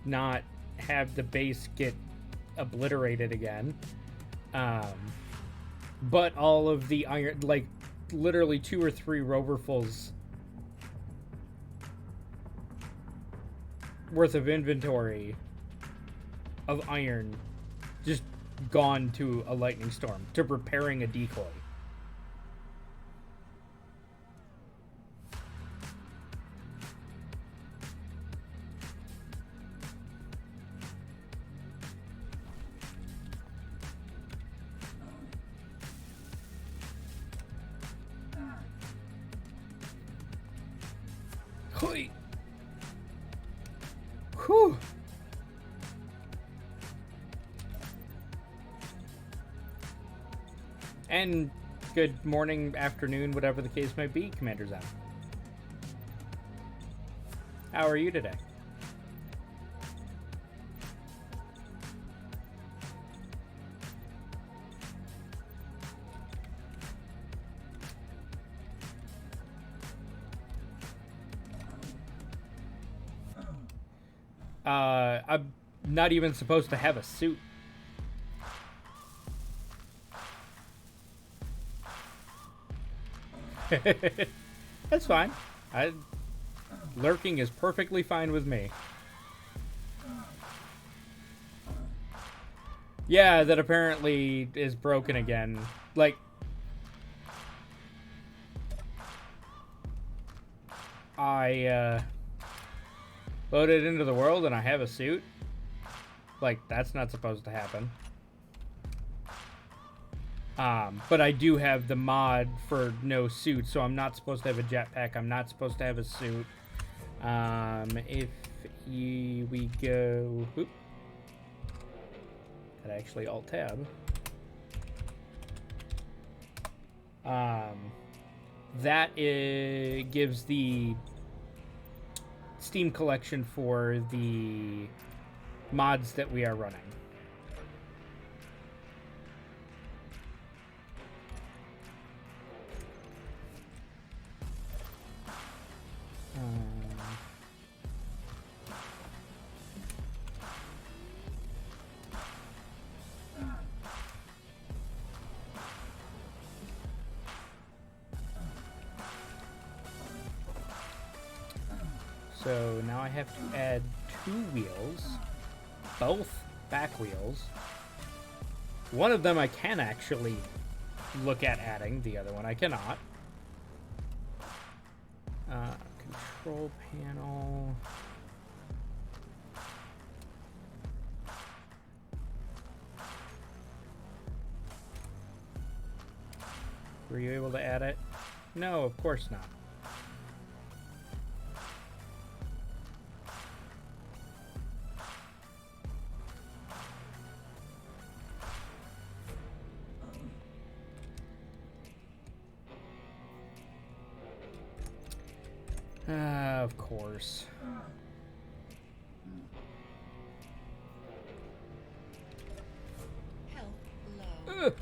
not have the base get obliterated again. But all of the iron, like literally 2 or 3 roverfuls worth of inventory of iron just gone to a lightning storm, to repairing a decoy. Hoi. Whew. And good morning, afternoon, whatever the case might be, Commander Zen. How are you today? I'm not even supposed to have a suit. That's fine. Lurking is perfectly fine with me. Yeah, that apparently is broken again. Like, I loaded into the world and I have a suit. Like, that's not supposed to happen. But I do have the mod for no suit, so I'm not supposed to have a jetpack. I'm not supposed to have a suit. If we go... Oop. That actually Alt-Tab. That gives the Steam collection for the mods that we are running. So now I have to add 2 wheels, both back wheels. One of them I can actually look at adding, the other one I cannot. Control panel. Were you able to add it? No, of course not. Of course. Health low. Ugh.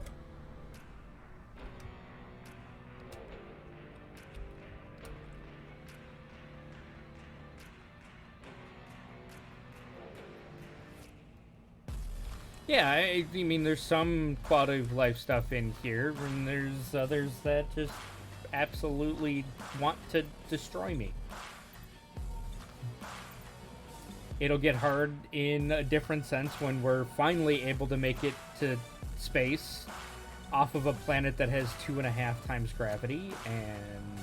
Yeah, I mean, there's some quality of life stuff in here, and there's others that just absolutely want to destroy me. It'll get hard in a different sense when we're finally able to make it to space off of a planet that has 2.5 times gravity and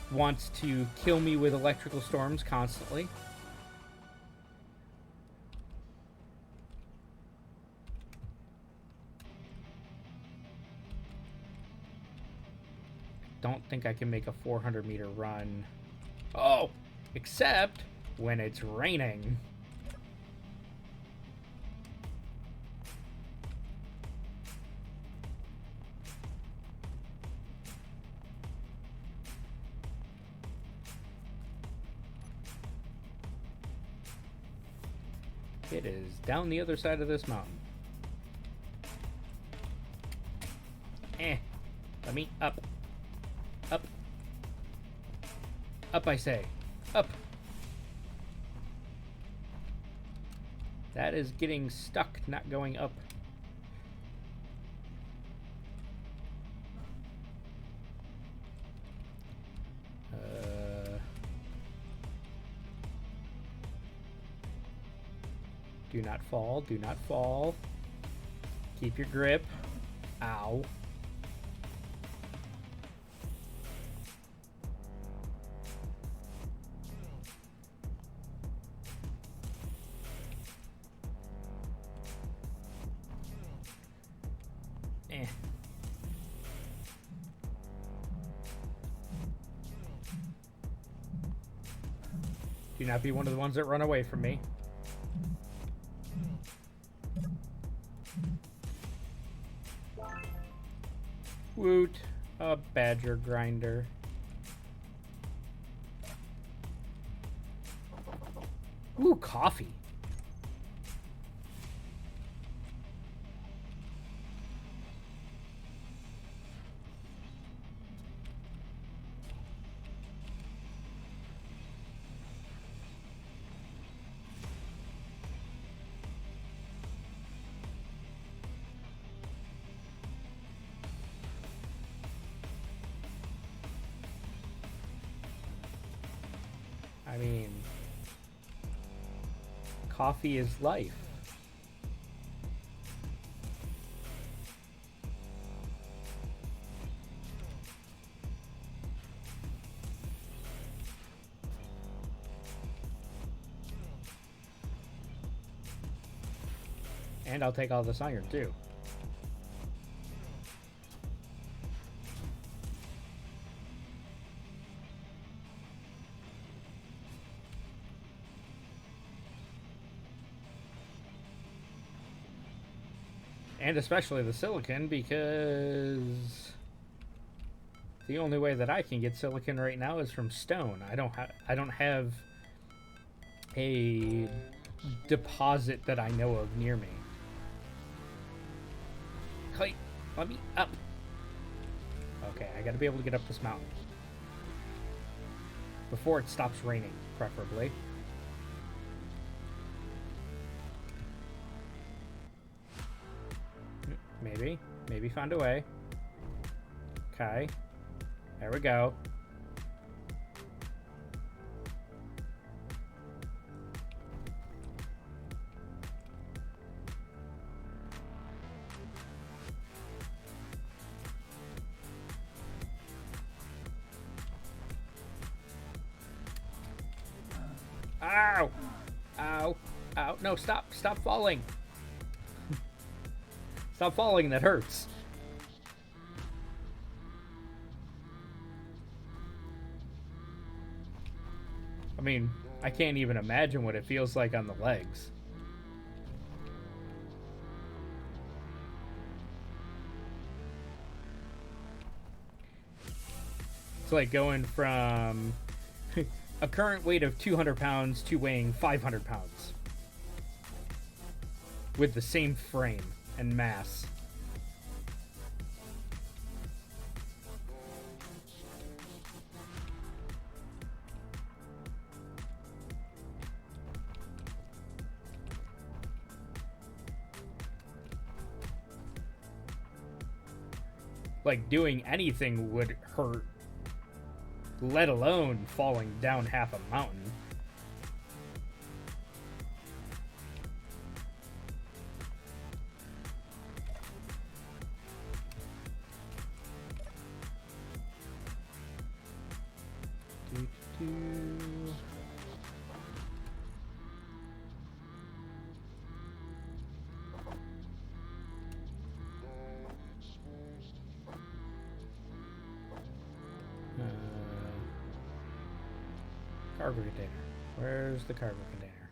wants to kill me with electrical storms constantly. Don't think I can make a 400-meter run. Oh, except when it's raining. It is down the other side of this mountain. Let me up. Up. Up, I say. Up. That is getting stuck, not going up. Do not fall, do not fall. Keep your grip. Ow. Do not be one of the ones that run away from me. Woot, a badger grinder. Ooh, coffee. I mean, coffee is life. And I'll take all this iron too. And especially the silicon, because the only way that I can get silicon right now is from stone. I don't have a deposit that I know of near me. Hey, let me up. Okay, I gotta be able to get up this mountain. Before it stops raining, preferably. Maybe. Maybe found a way. Okay. There we go. Ow! Ow! Ow! No, stop! Stop falling! Stop falling, that hurts. I mean, I can't even imagine what it feels like on the legs. It's like going from a current weight of 200 pounds to weighing 500 pounds. With the same frame and mass. Like, doing anything would hurt, let alone falling down half a mountain. Cargo container. Where's the cargo container?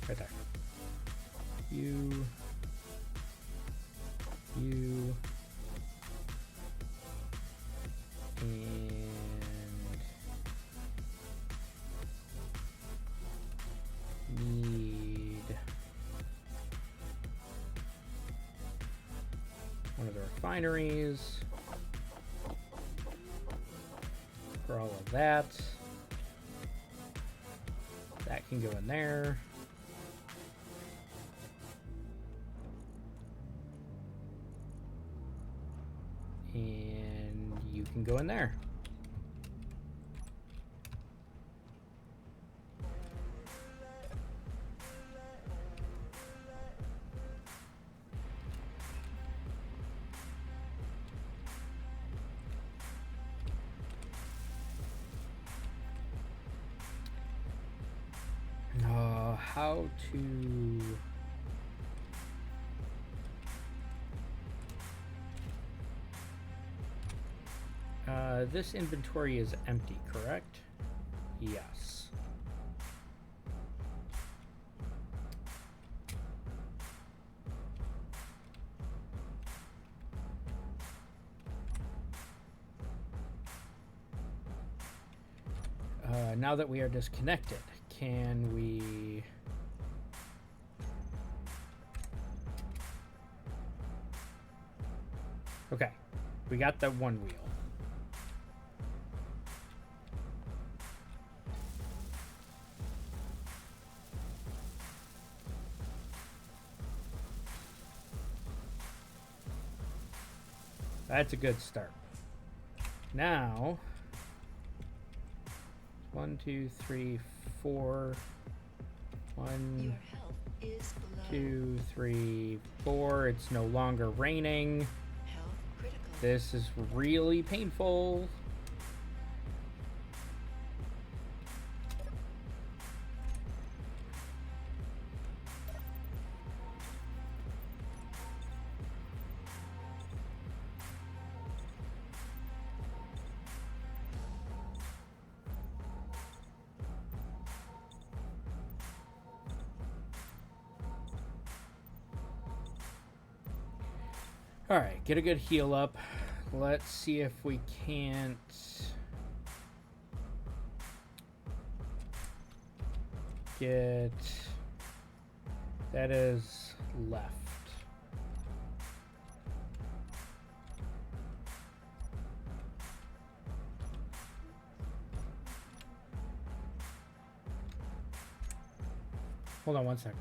Right there. You. And need one of the refineries for all of that. That can go in there. And you can go in there. How to... this inventory is empty, correct? Yes. Now that we are disconnected, can we... Okay, we got the one wheel. That's a good start. Now, 1, 2, 3, 4. 1, Your health is low. 2, 3, 4. It's no longer raining. Health critical. This is really painful. All right, get a good heal up. Let's see if we can't get... That is left. Hold on one second.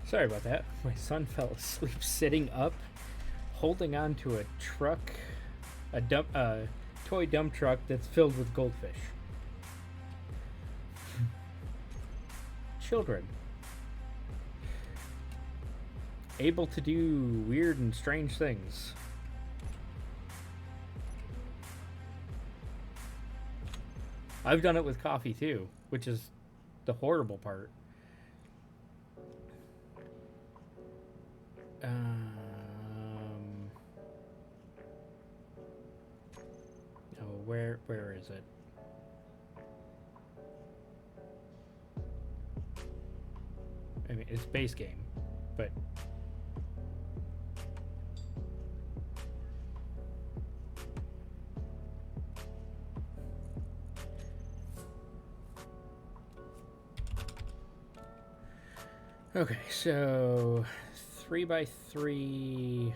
Sorry about that. My son fell asleep sitting up, holding on to a truck, a toy dump truck that's filled with goldfish. Children. Able to do weird and strange things. I've done it with coffee too, which is the horrible part. Oh, where is it? I mean, it's base game, but okay, so 3x3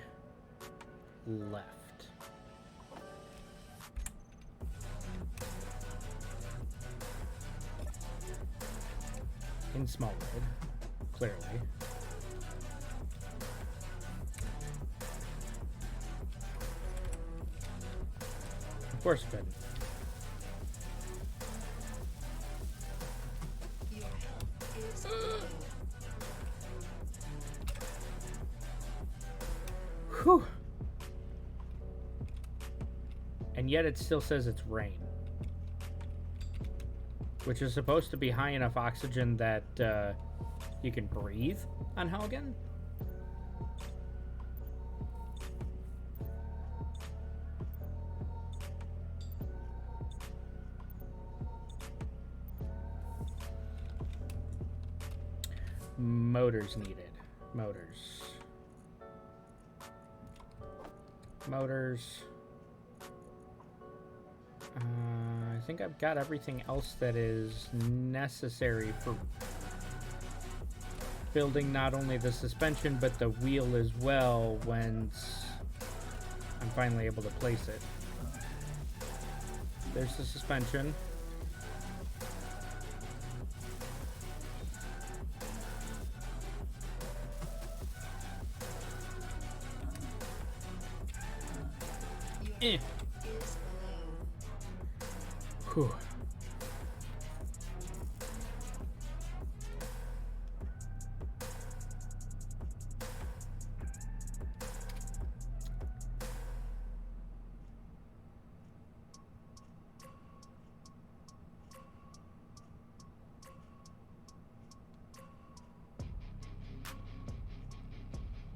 left. In small wood, clearly. Of course, but Your health is low. whew. And yet it still says it's rain, which is supposed to be high enough oxygen that you can breathe on Helgen. Motors needed. Motors. I think I've got everything else that is necessary for building not only the suspension but the wheel as well once I'm finally able to place it. There's the suspension. Your Eh. health is low. Whew.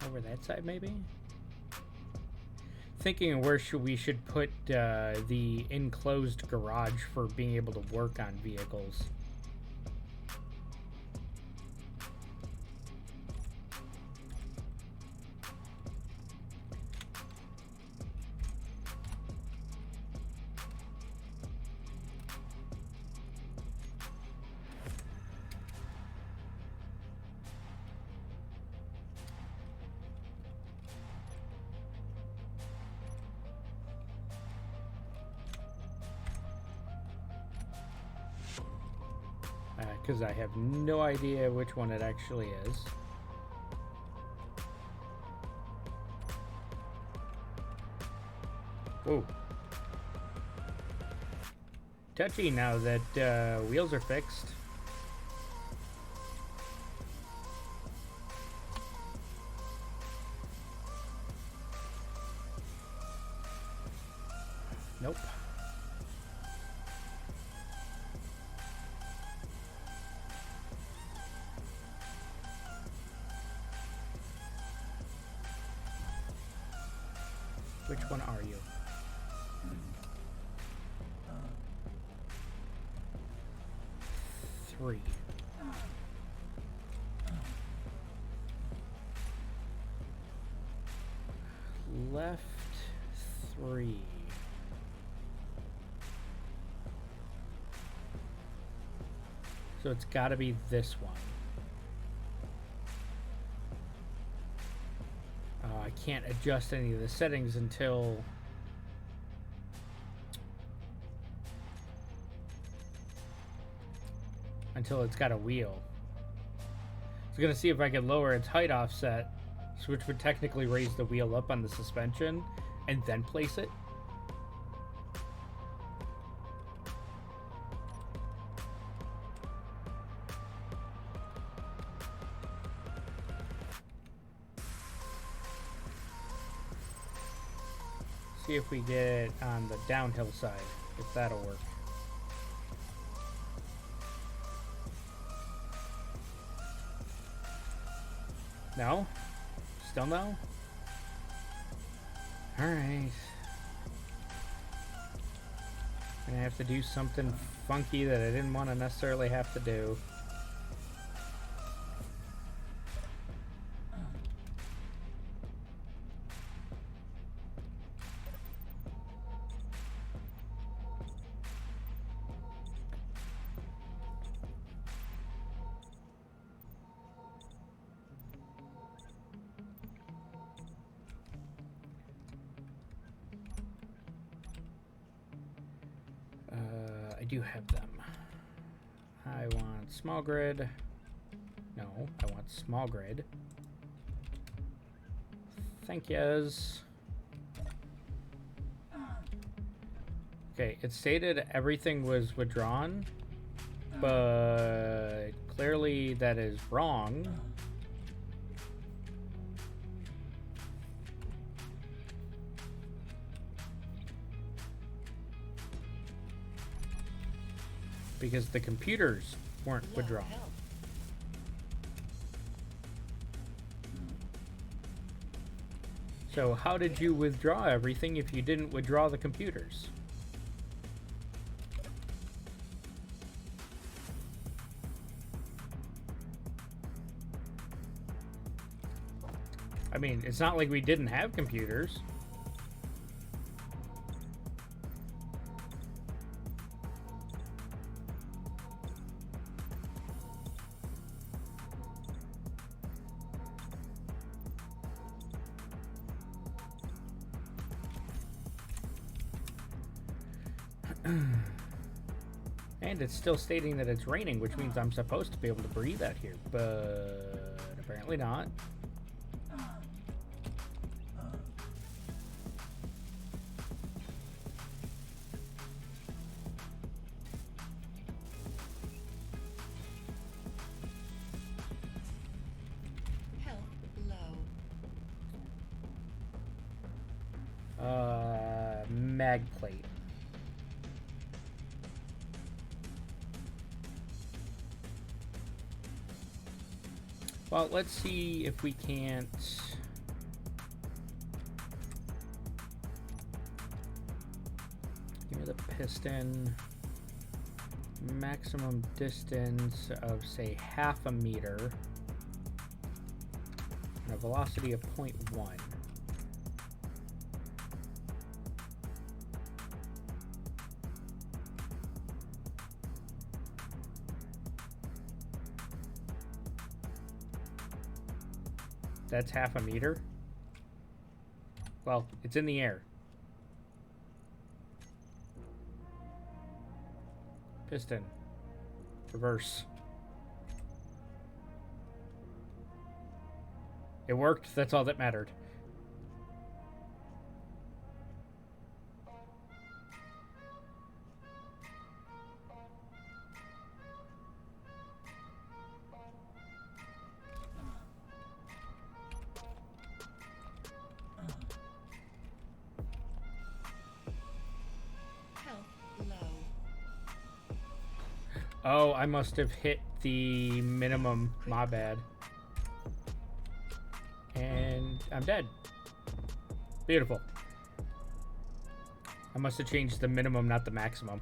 Over that side, maybe? Thinking of where we should put the enclosed garage for being able to work on vehicles. Because I have no idea which one it actually is. Whoa. Touchy now that wheels are fixed. Nope. Which one are you? 3. Left 3. So it's got to be this one. I can't adjust any of the settings until it's got a wheel. I was gonna see if I could lower its height offset, which would technically raise the wheel up on the suspension, and then place it. See if we get it on the downhill side, if that'll work. No? Still no? Alright. Gonna have to do something funky that I didn't want to necessarily have to do. I do have them. I want small grid. No, I want small grid. Thank yous. Okay, it stated everything was withdrawn, but clearly that is wrong. Because the computers weren't withdrawn. So how did you withdraw everything if you didn't withdraw the computers? I mean, it's not like we didn't have computers. And it's still stating that it's raining, which means I'm supposed to be able to breathe out here, but apparently not. Health low. Mag plate. Well, let's see if we can't... Give me the piston. Maximum distance of, say, 0.5 meter. And a velocity of 0.1. That's 0.5 meter. Well, it's in the air. Piston. Reverse. It worked. That's all that mattered. Oh, I must have hit the minimum. My bad. And I'm dead. Beautiful. I must have changed the minimum, not the maximum.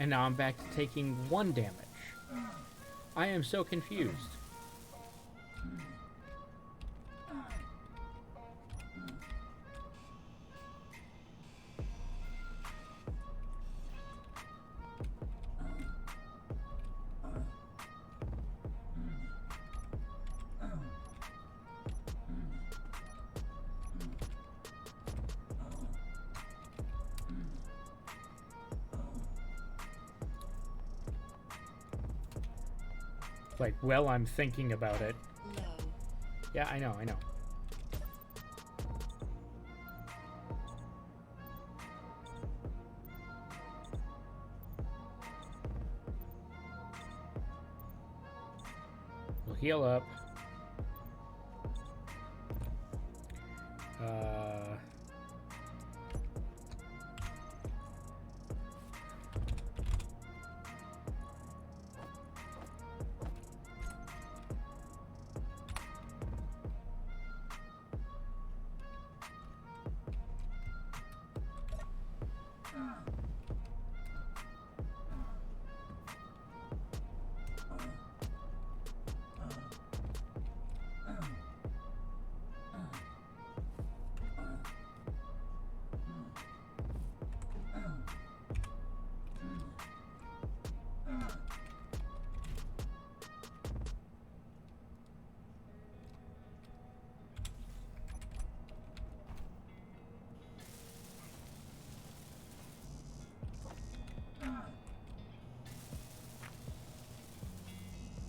And now I'm back to taking 1 damage. I am so confused. Like, well, I'm thinking about it. Low. Yeah, I know. We'll heal up.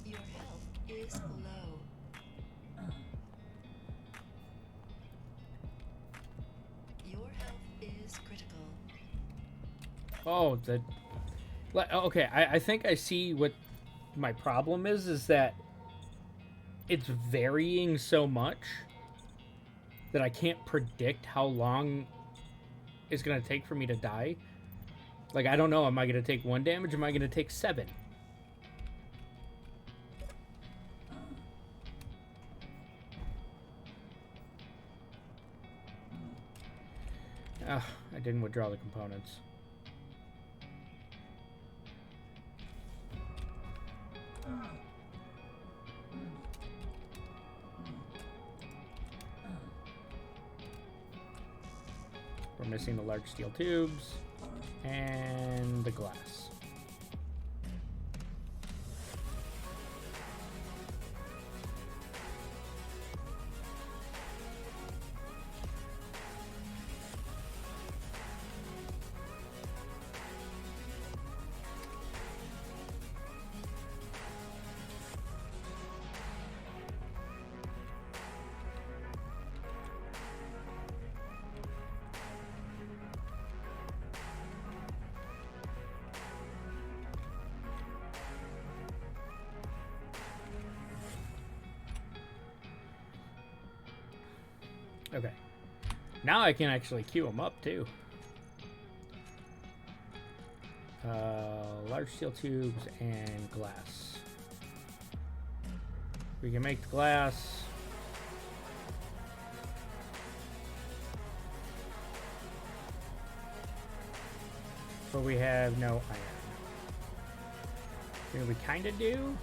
Your health is low. Your health is critical. Oh, okay, I think I see what my problem is that it's varying so much that I can't predict how long it's going to take for me to die. Like, I don't know, am I going to take 1 damage? Am I going to take 7? Ugh, I didn't withdraw the components. We're missing the large steel tubes and the glass. Okay. Now I can actually queue them up, too. Large steel tubes and glass. We can make the glass. But we have no iron. I mean, we kind of do.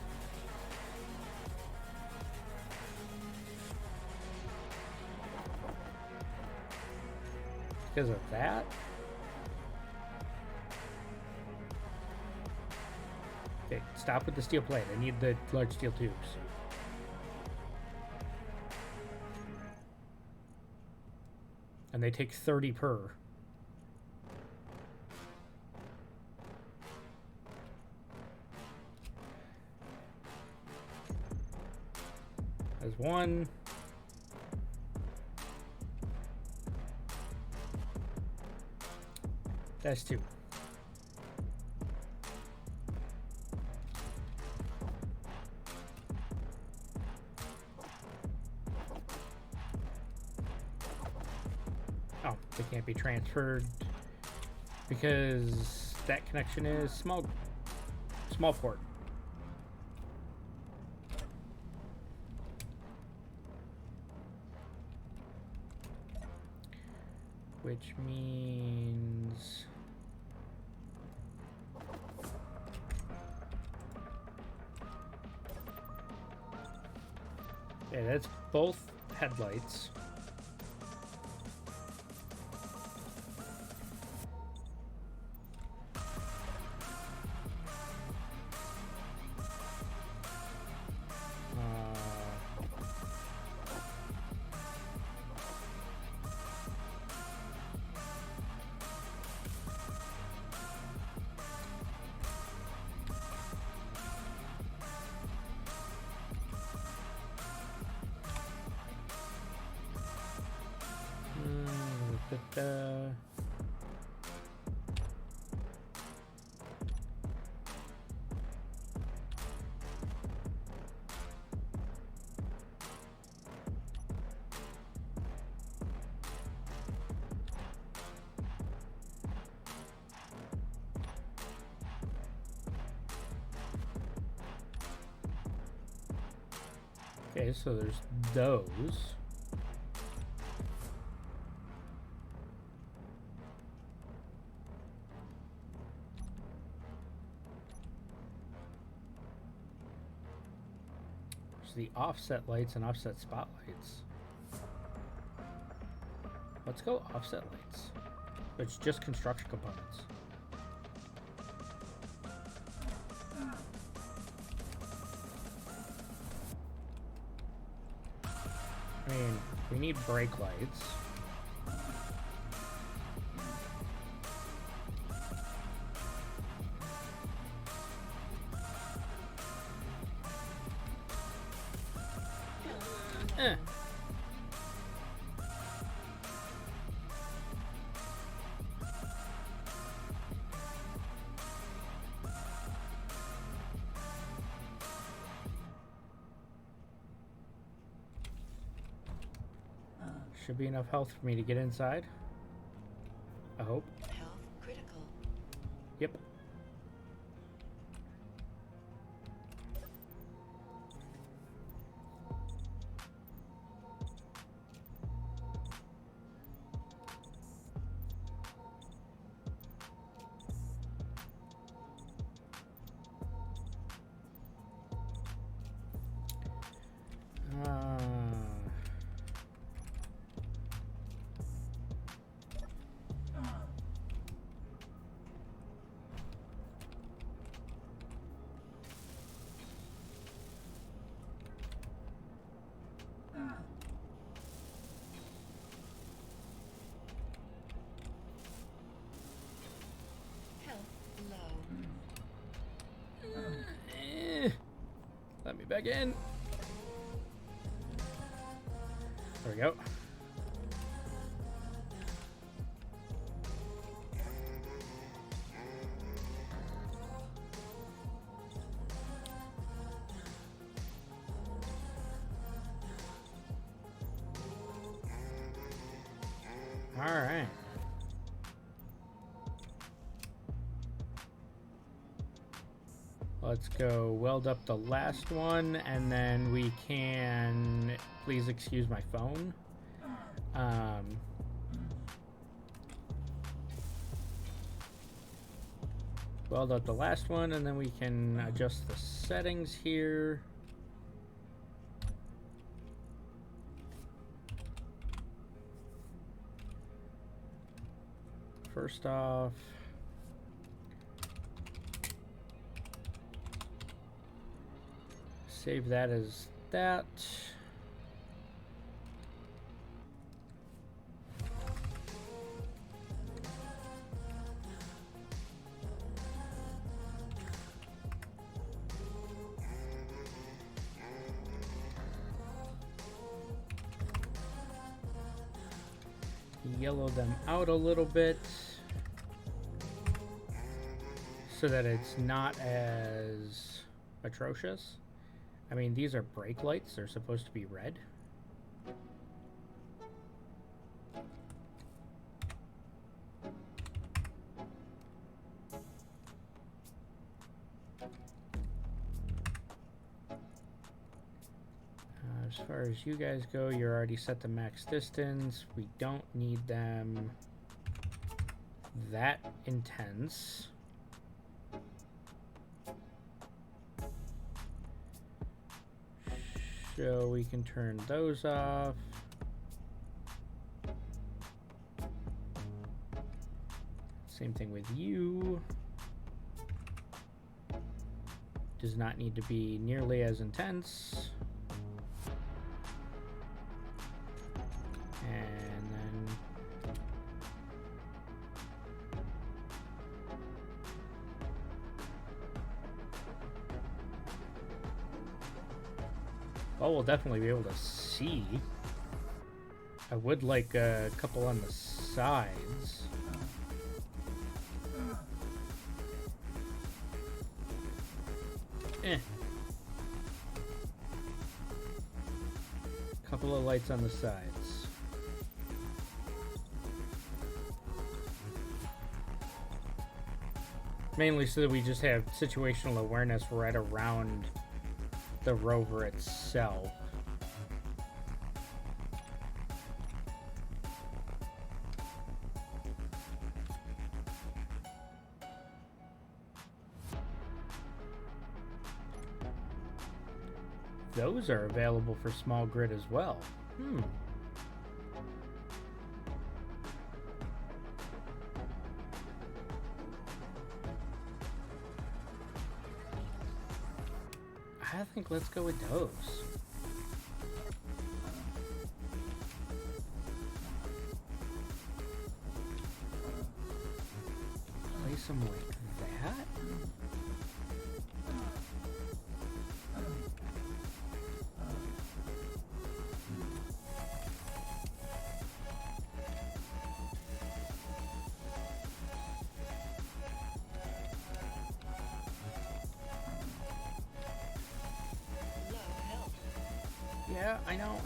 Because of that. Okay, stop with the steel plate. I need the large steel tubes. And they take 30 per. There's 1. That's 2. Oh, they can't be transferred because that connection is small port. Which means Okay, that's both headlights. Da-da. Okay, so there's those. There's the offset lights and offset spotlights. Let's go offset lights. It's just construction components. I mean, we need brake lights. Eh. Should be enough health for me to get inside. I hope. Health critical. Yep. Health low. Let me back in. There we go. All right. Let's go weld up the last one, and then we can, please excuse my phone. Weld up the last one, and then we can adjust the settings here. First off, save that as that. Yellow them out a little bit so that it's not as atrocious. I mean, these are brake lights. They're supposed to be red. As far as you guys go, you're already set to max distance. We don't need them that intense. So we can turn those off. Same thing with you. Does not need to be nearly as intense. And then well, we'll definitely be able to see. I would like a couple on the sides. Couple of lights on the sides. Mainly so that we just have situational awareness right around the rover itself. Those are available for small grid as well. I think let's go with those. Place them like that. Yeah, I know.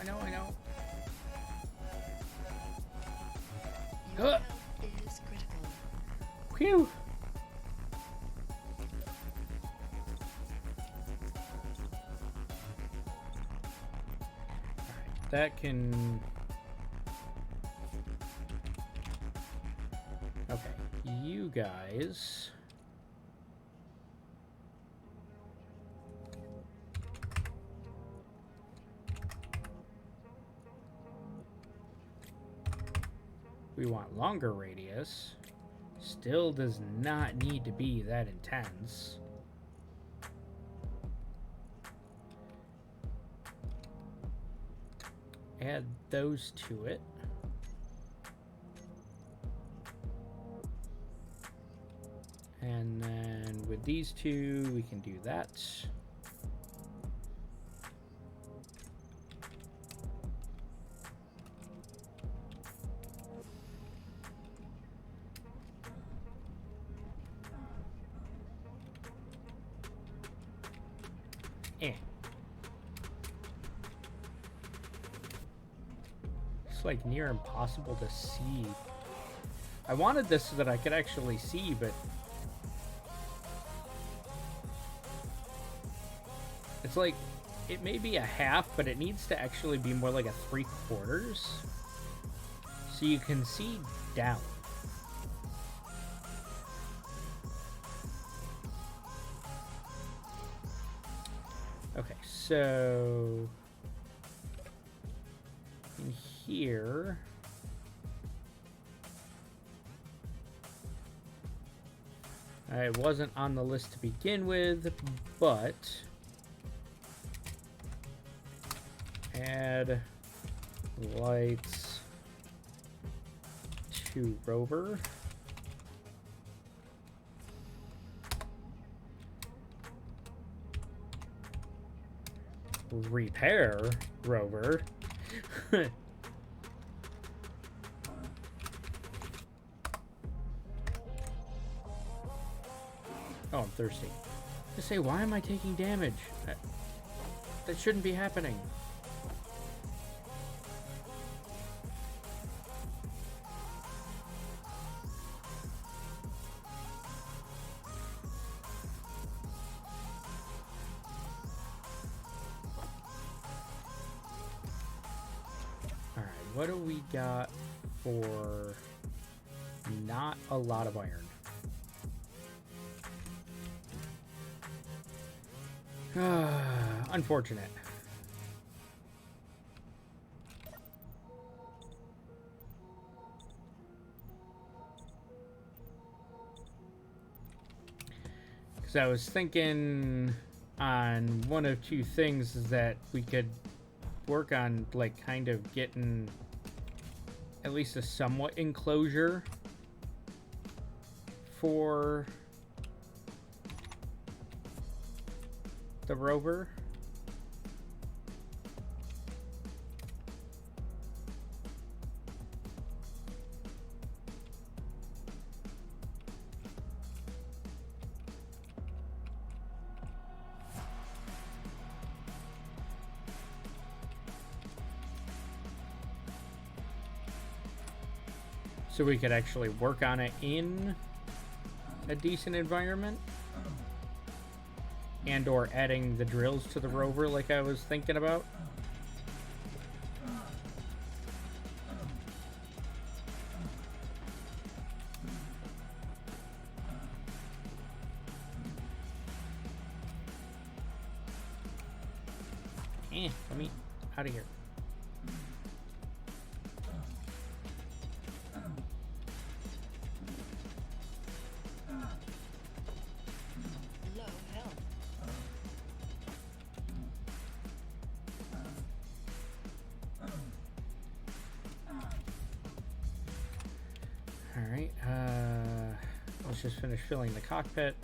Your health is critical. Phew! Alright, that can... Okay, you guys... We want longer radius. Still does not need to be that intense. Add those to it. And then with these two, we can do that. It's like near impossible to see. I wanted this so that I could actually see, but it's like it may be a half, but it needs to actually be more like a 3/4, so you can see down. Okay, so in here, it wasn't on the list to begin with, but add lights to rover. Repair rover. Oh, I'm thirsty. I say, why am I taking damage? That shouldn't be happening. Alright, what do we got for not a lot of iron? Unfortunate. So I was thinking on one of two things is that we could work on, like, kind of getting at least a somewhat enclosure for the rover. So we could actually work on it in a decent environment, and or adding the drills to the rover like I was thinking about. Let me out of here. Low health. Alright, let's just finish filling the cockpit.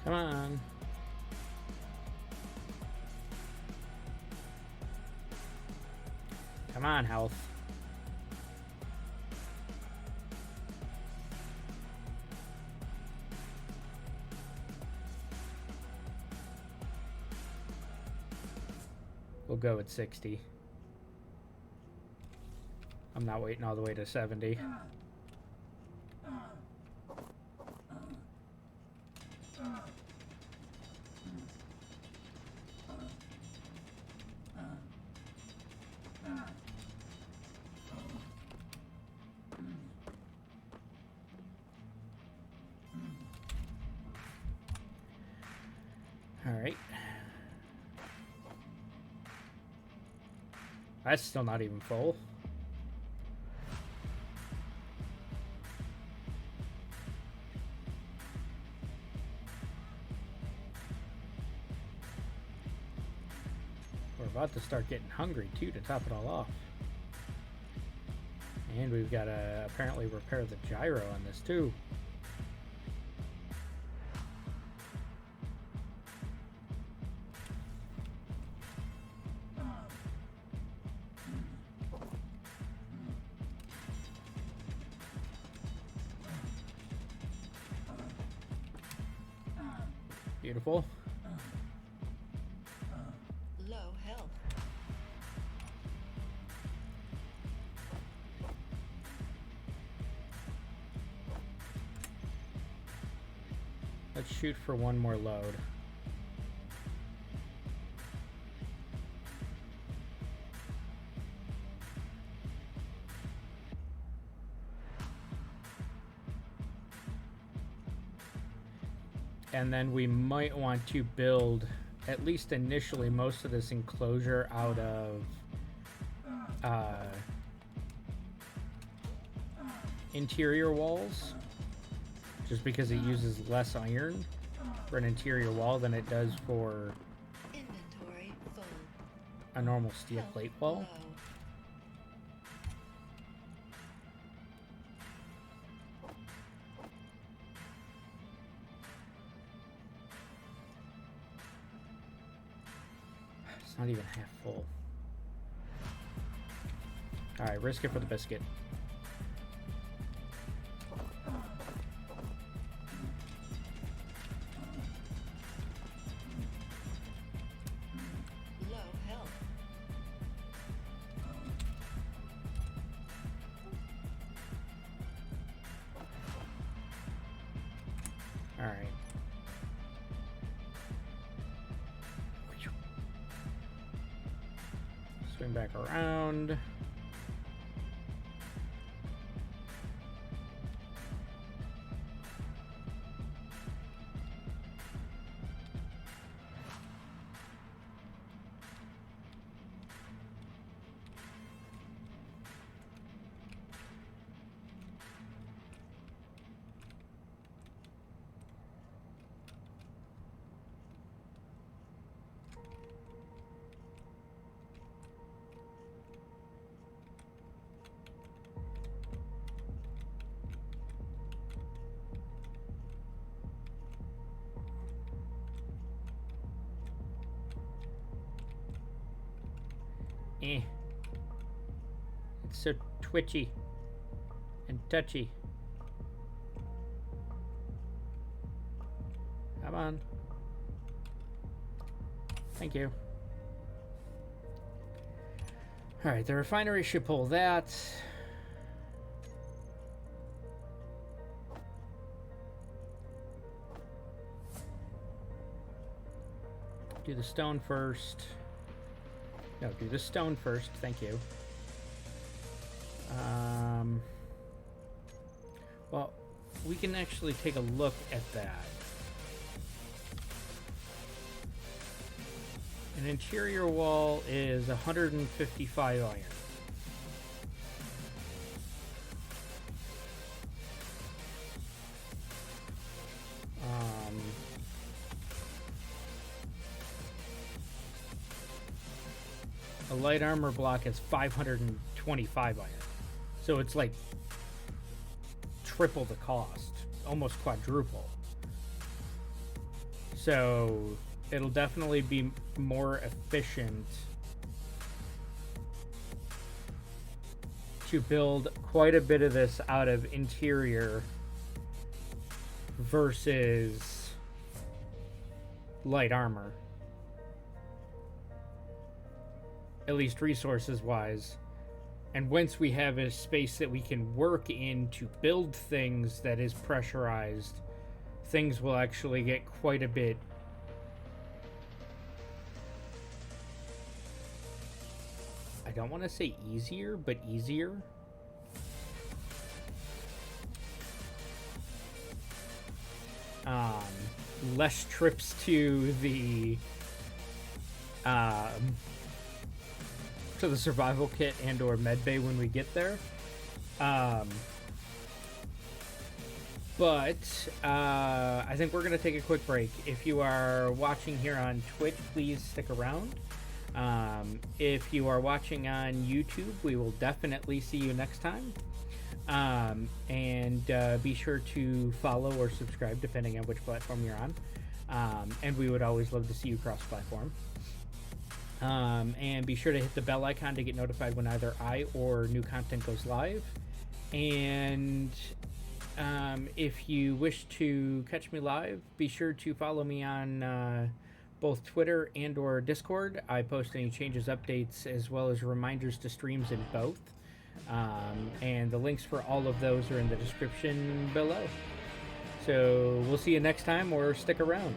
Come on. Come on, health. We'll go with 60. I'm not waiting all the way to 70. All right. That's still not even full. We're about to start getting hungry too, to top it all off. And we've got to apparently repair the gyro on this too. Beautiful. Low health. Let's shoot for one more load. And then we might want to build, at least initially, most of this enclosure out of interior walls, just because it uses less iron for an interior wall than it does for Inventory full. a normal steel Health plate wall. low. It's not even half full. Alright, risk it for the biscuit. Low health. All right. Swing back around. It's so twitchy and touchy. Come on. Thank you. Alright, the refinery should pull that. Do the stone first. No, do the stone first. Thank you. Well, we can actually take a look at that. An interior wall is 155 iron. A light armor block is 525 iron. So it's like triple the cost, almost quadruple. So it'll definitely be more efficient to build quite a bit of this out of interior versus light armor. At least resources wise. And once we have a space that we can work in to build things that is pressurized, things will actually get quite a bit I don't want to say easier, but easier. Less trips to the survival kit and or medbay when we get there. But I think we're gonna take a quick break. If you are watching here on Twitch, please stick around. If you are watching on YouTube, we will definitely see you next time. And be sure to follow or subscribe depending on which platform you're on. And we would always love to see you cross-platform. And be sure to hit the bell icon to get notified when either I or new content goes live. And if you wish to catch me live, be sure to follow me on both Twitter and or Discord. I post any changes, updates, as well as reminders to streams in both. And the links for all of those are in the description below. So we'll see you next time, or stick around.